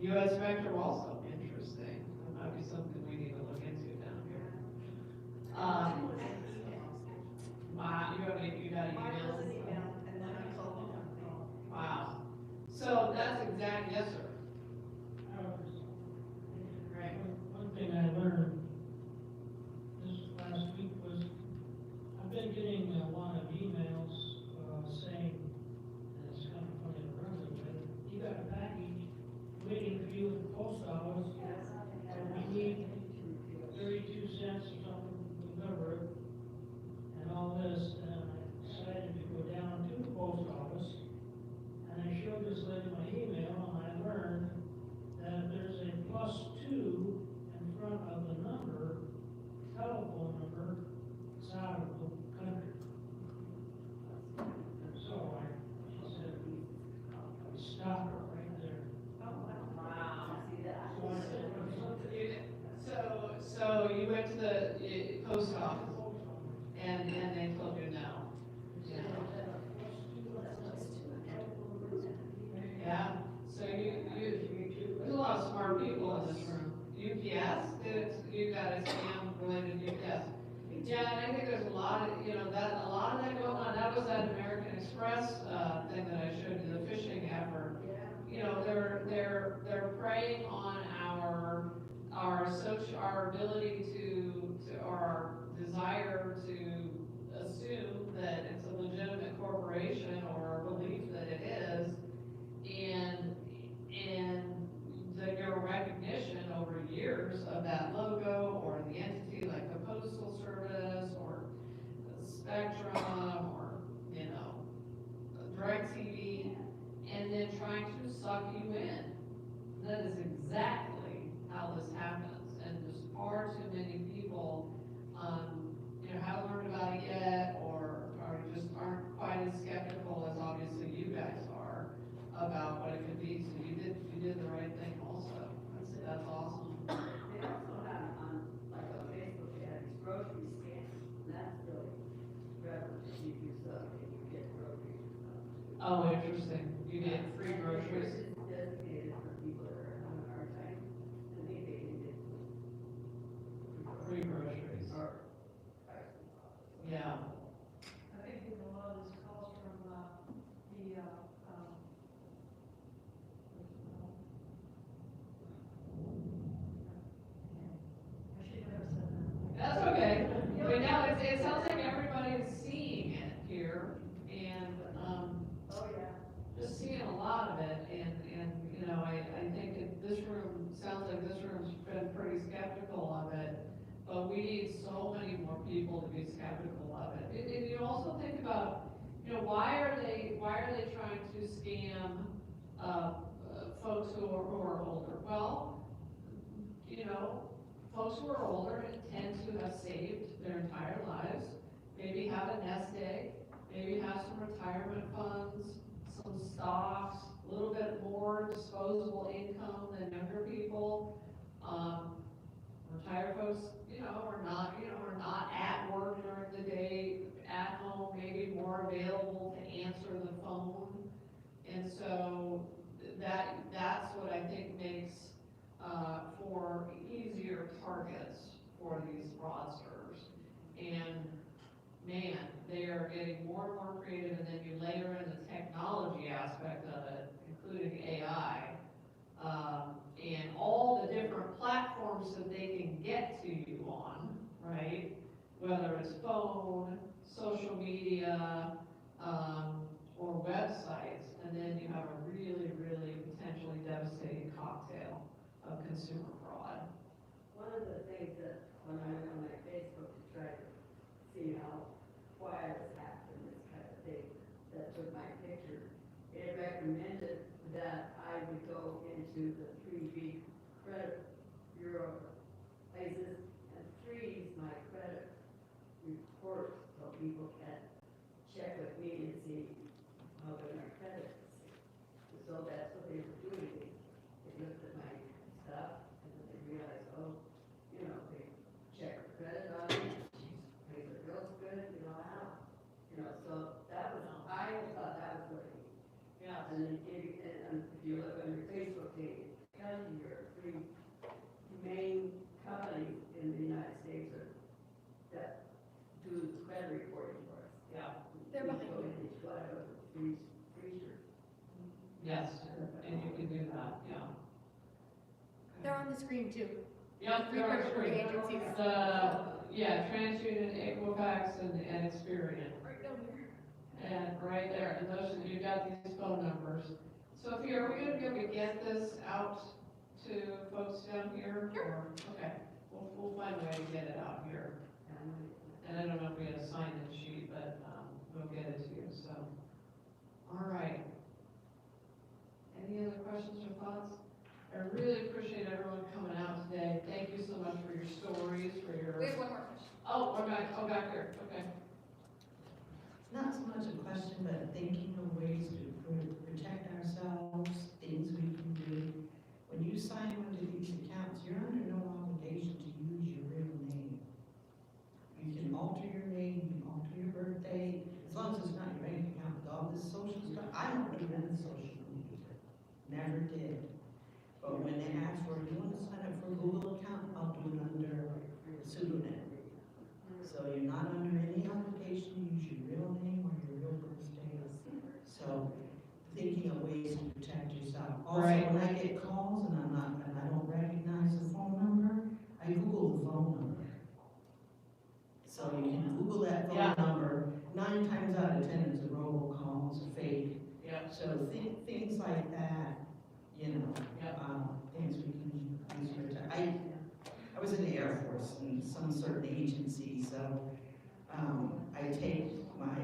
US Spectrum also, interesting. That might be something we need to look into down here. You got an Mine email? was an email, and then I called the company. Wow. So that's exact, yes, sir. Right. One thing I learned this last week was, I've been getting a lot of emails, saying, and it's kind of funny to run with, but you got a package waiting for you at the post office, and we need 32 cents or something to deliver it, and all this, and I decided to go down to the post office, and I showed this lady my email, and I learned that there's a +2 in front of the number, telephone number, it's out of the country. And so she said, stop her right there. Wow. So I said, "Well, something-" So you went to the post office and they told you no. Yeah, so there's a lot of smart people in this room. UPS, you got a scam related to UPS. Yeah, and I think there's a lot of, a lot of that going on. That was that American Express, thing that I showed you, the phishing effort. They're preying on our challenge our ability or our desire to assume that it's a legitimate corporation or our belief that it is, and your recognition over years of that logo or the entity like the Postal Service or Spectrum or, you know, DirecTV, and then trying to suck you in. That is exactly how this happens, and there's far too many people, you know, haven't learned about it yet, or just aren't quite as skeptical as obviously you guys are about what it could be. So you did the right thing also. That's awesome. They also have on, like on Facebook, they have these grocery scans, and that's really relevant if you do something, you get groceries or something. Oh, interesting. You get free groceries. It's designated for people that are having a hard time, and they can get Free groceries. or, Yeah. I think a lot of this calls from, I should have said that. That's okay. But now it sounds like everybody's seeing it here, and, oh, yeah. just seeing a lot of it, and, you know, I think this room, sounds like this room's been pretty skeptical of it, but we need so many more people to be skeptical of it. And you also think about, you know, why are they trying to scam, folks who are older? Well, you know, folks who are older tend to have saved their entire lives, maybe have a nest egg, maybe have some retirement funds, some stocks, a little bit more disposable income than younger people. Retired folks, you know, are not at work during the day, at home, maybe more available to answer the phone. And so that's what I think makes, for easier targets for these fraudsters. And man, they are getting more and more creative, and then you layer in the technology aspect of it, including AI, and all the different platforms that they can get to you on, right? Whether it's phone, social media, or websites, and then you have a really, really potentially devastating cocktail of consumer fraud. One of the things that, when I went on my Facebook to try to see why I was hacked and this kind of thing, that took my picture, it recommended that I would go into the 3 big credit bureau places and freeze my credit reports so people can check with me and see how good my credit is. So that's what they were doing. They looked at my stuff and then they realized, oh, you know, they check the credit on it, pays the bills good, you know, how, you know, so that was, I thought that was what Yeah. and then and if you look on your Facebook page, it tells you your 3 main companies in the United States that do the credit reporting for us. Yeah. They're behind So you. each one of them freezer. Yes, and you can do that, yeah. They're on the screen too. Yep, Three there are credit three. agencies. Yeah, TransUnion, Equifax, and Experian. Right down here. And right there, and those, you got these phone numbers. Sophia, are we gonna be able to get this out to folks down here? Or, okay, we'll find a way to get it out here. And I don't know if we had a sign-in sheet, but, we'll get it to you, so. All right. Any other questions or thoughts? I really appreciate everyone coming out today. Thank you so much for your stories, for your. We have one more question. Oh, back here, okay. Not so much a question, but thinking of ways to protect ourselves, things we can do. When you sign on to these accounts, you're under no obligation to use your real name. You can alter your name, you can alter your birthday, as long as it's not your bank account with all this social stuff. I don't do any social media, never did. But when they ask for, do you want to sign up for a Google account, I'll do it under a pseudonym. So you're not under any obligation to use your real name or your real birthday. So thinking of ways to protect yourself. Also, Right. when I get calls and I don't recognize the phone number, I go So things like that, you know, things we can use for, I was in the Air Force in some certain agency, so, I take my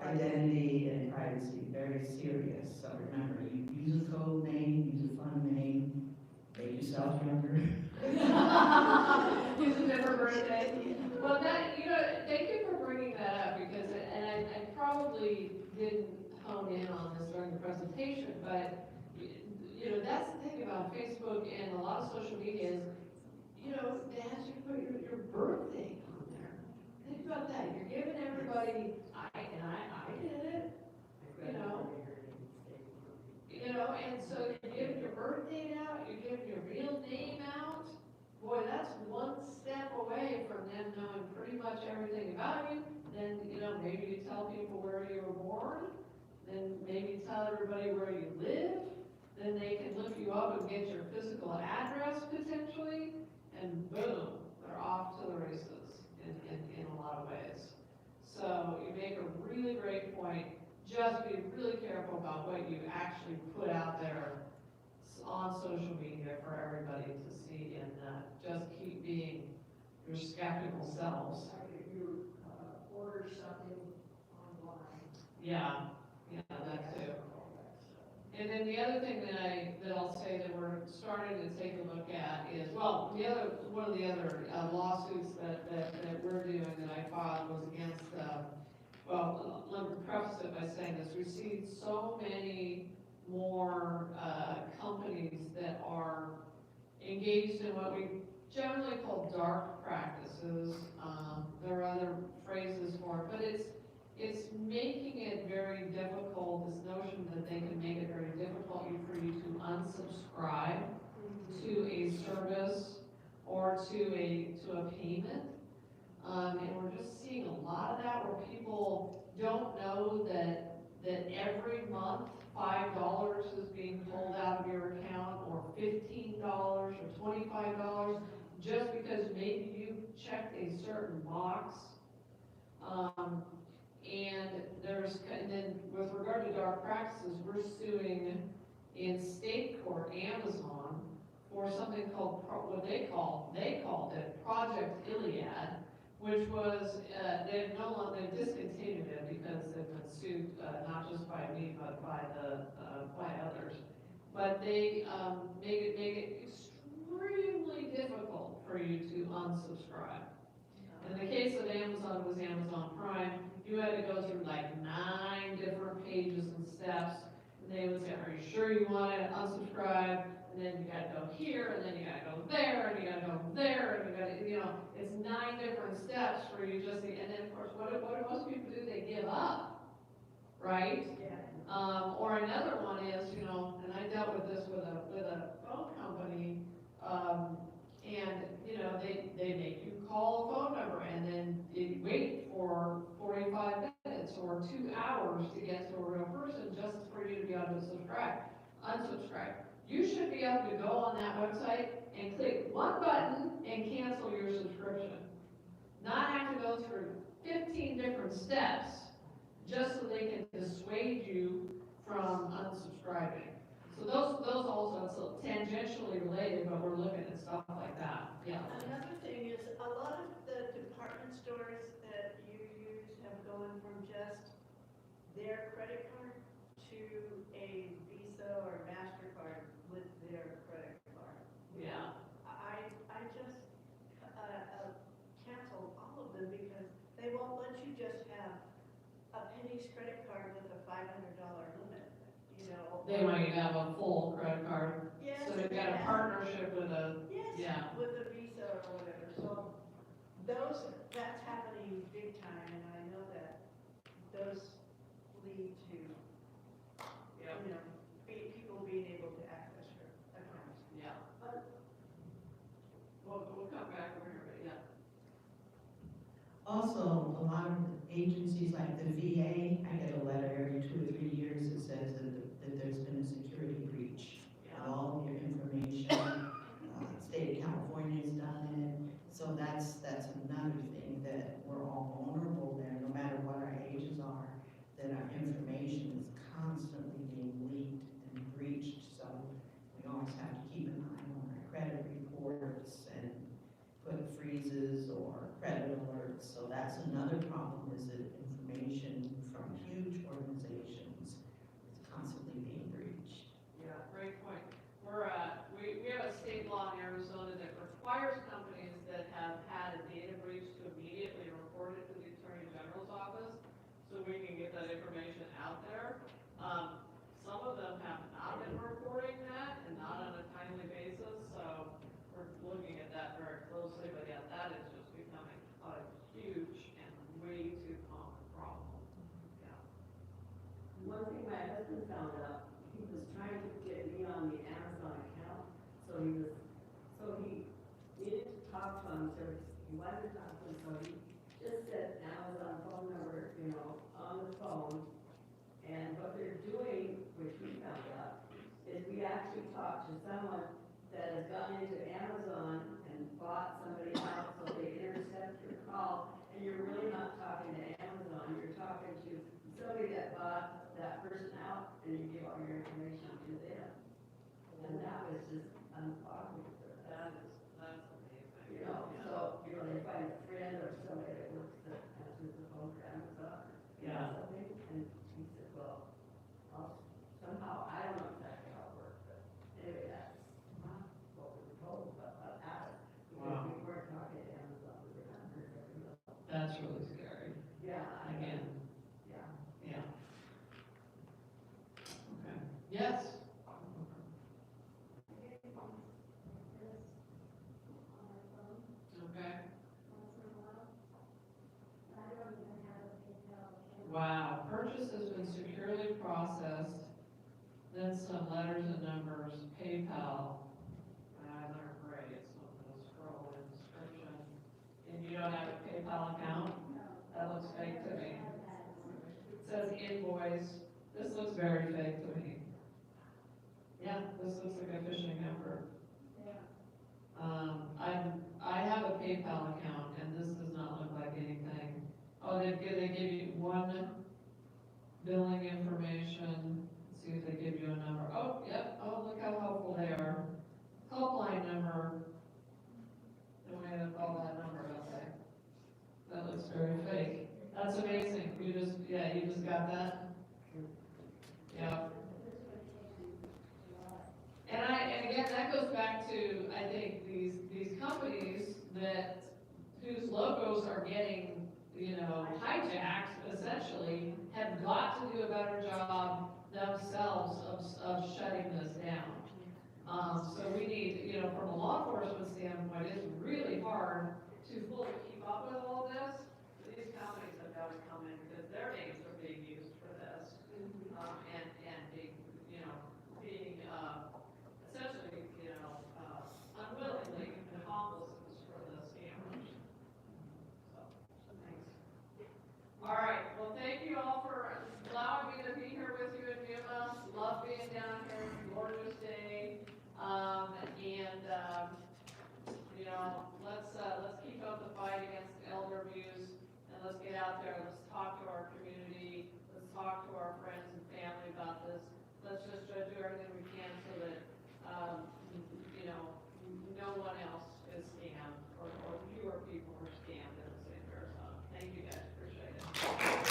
identity and privacy very serious. So remember, you use a code name, use a fun name, make yourself younger. Use a different birthday. Well, that, thank you for bringing that up because, and I probably didn't hone in on this during the presentation, but, that's the thing about Facebook and a lot of social media is, they ask you to put your birthday on there. Think about that. You're giving everybody, I did it, and so you're giving your birth date out, you're giving your real name out. Boy, that's one step away from them knowing pretty much everything about you. Then, maybe you tell people where you were born, then maybe tell everybody where you live, then they can look you up and get your physical address potentially, and boom, they're off to the races in a lot of ways. So you make a really great point. Just be really careful about what you actually put out there on social media for everybody to see, and just keep being your skeptical selves. Like if you order something online. Yeah, that too. And then the other thing that I'll say that we're starting to take a look at is, well, one of the other lawsuits that we're doing that I filed was against, let me preface it by saying this, we see so many more companies that are engaged in what we generally call dark practices. There are other phrases for it, but it's making it very difficult, this notion that they can make it very difficult for you to unsubscribe to a service or to a payment. And we're just seeing a lot of that where people don't know that every month $5 is being pulled out of your account, or $15 or $25, just because maybe you checked a certain box. And then with regard to dark practices, we're suing in state court Amazon for something called, they called it Project Iliad, which was, they've discontinued it because they've been sued, not just by me, but by by others. But they make it extremely difficult for you to unsubscribe. In the case of Amazon, it was Amazon Prime. You had to go through like 9 different pages and steps. And they would say, are you sure you want to unsubscribe? And then you got to go here, and then you got to go there, and you got to go there, and you got to, it's 9 different steps for you just to, and then of course, what do most people do? They give up, right? Yeah. Or another one is, and I dealt with this with a phone company, and they make you call a phone number, and then you wait for 45 minutes or 2 hours to get to a real person just for you to be able to unsubscribe. You should be able to go on that website and click one button and cancel your subscription. Not have to go through 15 different steps just so they can dissuade you from unsubscribing. So those also, it's tangentially related, but we're looking at stuff like that. Yeah. Another thing is, a lot of the department stores that you use have gone from just their credit card to a Visa or MasterCard with their credit card. Yeah. I just canceled all of them because they won't let you just have a penny's credit card with a $500 limit, They want you to have a full credit card. Yes. So they've got a partnership with a, Yes, yeah. with a Visa or whatever, so that's happening big time, and I know that those lead to, people being able to access your accounts. Yeah. We'll come back over here, but yeah. Also, a lot of agencies like the VA, I get a letter every 2 or 3 years that says that there's been a security breach. All of your information, state of California's done it, so that's another thing, that we're all vulnerable there, no matter what our ages are, that our information is constantly constantly being breached. Yeah, great point. We have a state law in Arizona that requires companies that have had a data breach to immediately report it to the Attorney General's office, so we can get that information out there. Some of them have not been reporting that and not on a timely basis, so we're looking at that very closely, but yeah, that is just becoming a huge and way too common problem. Yeah. One thing my husband found out, he was trying to get me on the Amazon account, so he needed to talk to him, so he wanted to talk to him, so he just said Amazon phone number, on the phone. And what they're doing, which we found out, is we actually talked to someone that has gone into Amazon and bought somebody else, so they intercept your call, and you're really not talking to Amazon, you're talking to somebody that bought that person out, and you give all your information to them. And that was just unpopular. That's amazing. So, they find a friend or somebody that works that answers the phone for Amazon. Yeah. Something, and he said, well, somehow, I don't know exactly how it works, but anyway, that's what we were told about that. Wow. Because we weren't talking to Amazon, we were not hearing everything else. That's really scary. Yeah. Again. Yeah. Yeah. Okay. Yes. Okay. Wow, purchase has been securely processed, then some letters and numbers, PayPal. They're great, some of those scroll in description. And you don't have a PayPal account? That looks fake to me. It says invoice, this looks very fake to me. Yeah, this looks like a phishing effort. I have a PayPal account, and this does not look like anything. Oh, they give you one billing information. Let's see if they give you a number. Oh, yep. Oh, look how helpful they are. Helpline number. No way to call that number, don't they? That looks very fake. That's amazing. You just got that? Yeah. And again, that goes back to, I think, these companies whose logos are getting, hijacked, essentially, have got to do a better job themselves of shutting this down. So we need, from a law enforcement standpoint, it's really hard to fully keep up with all this. These companies have got to come in because their names are being used for this.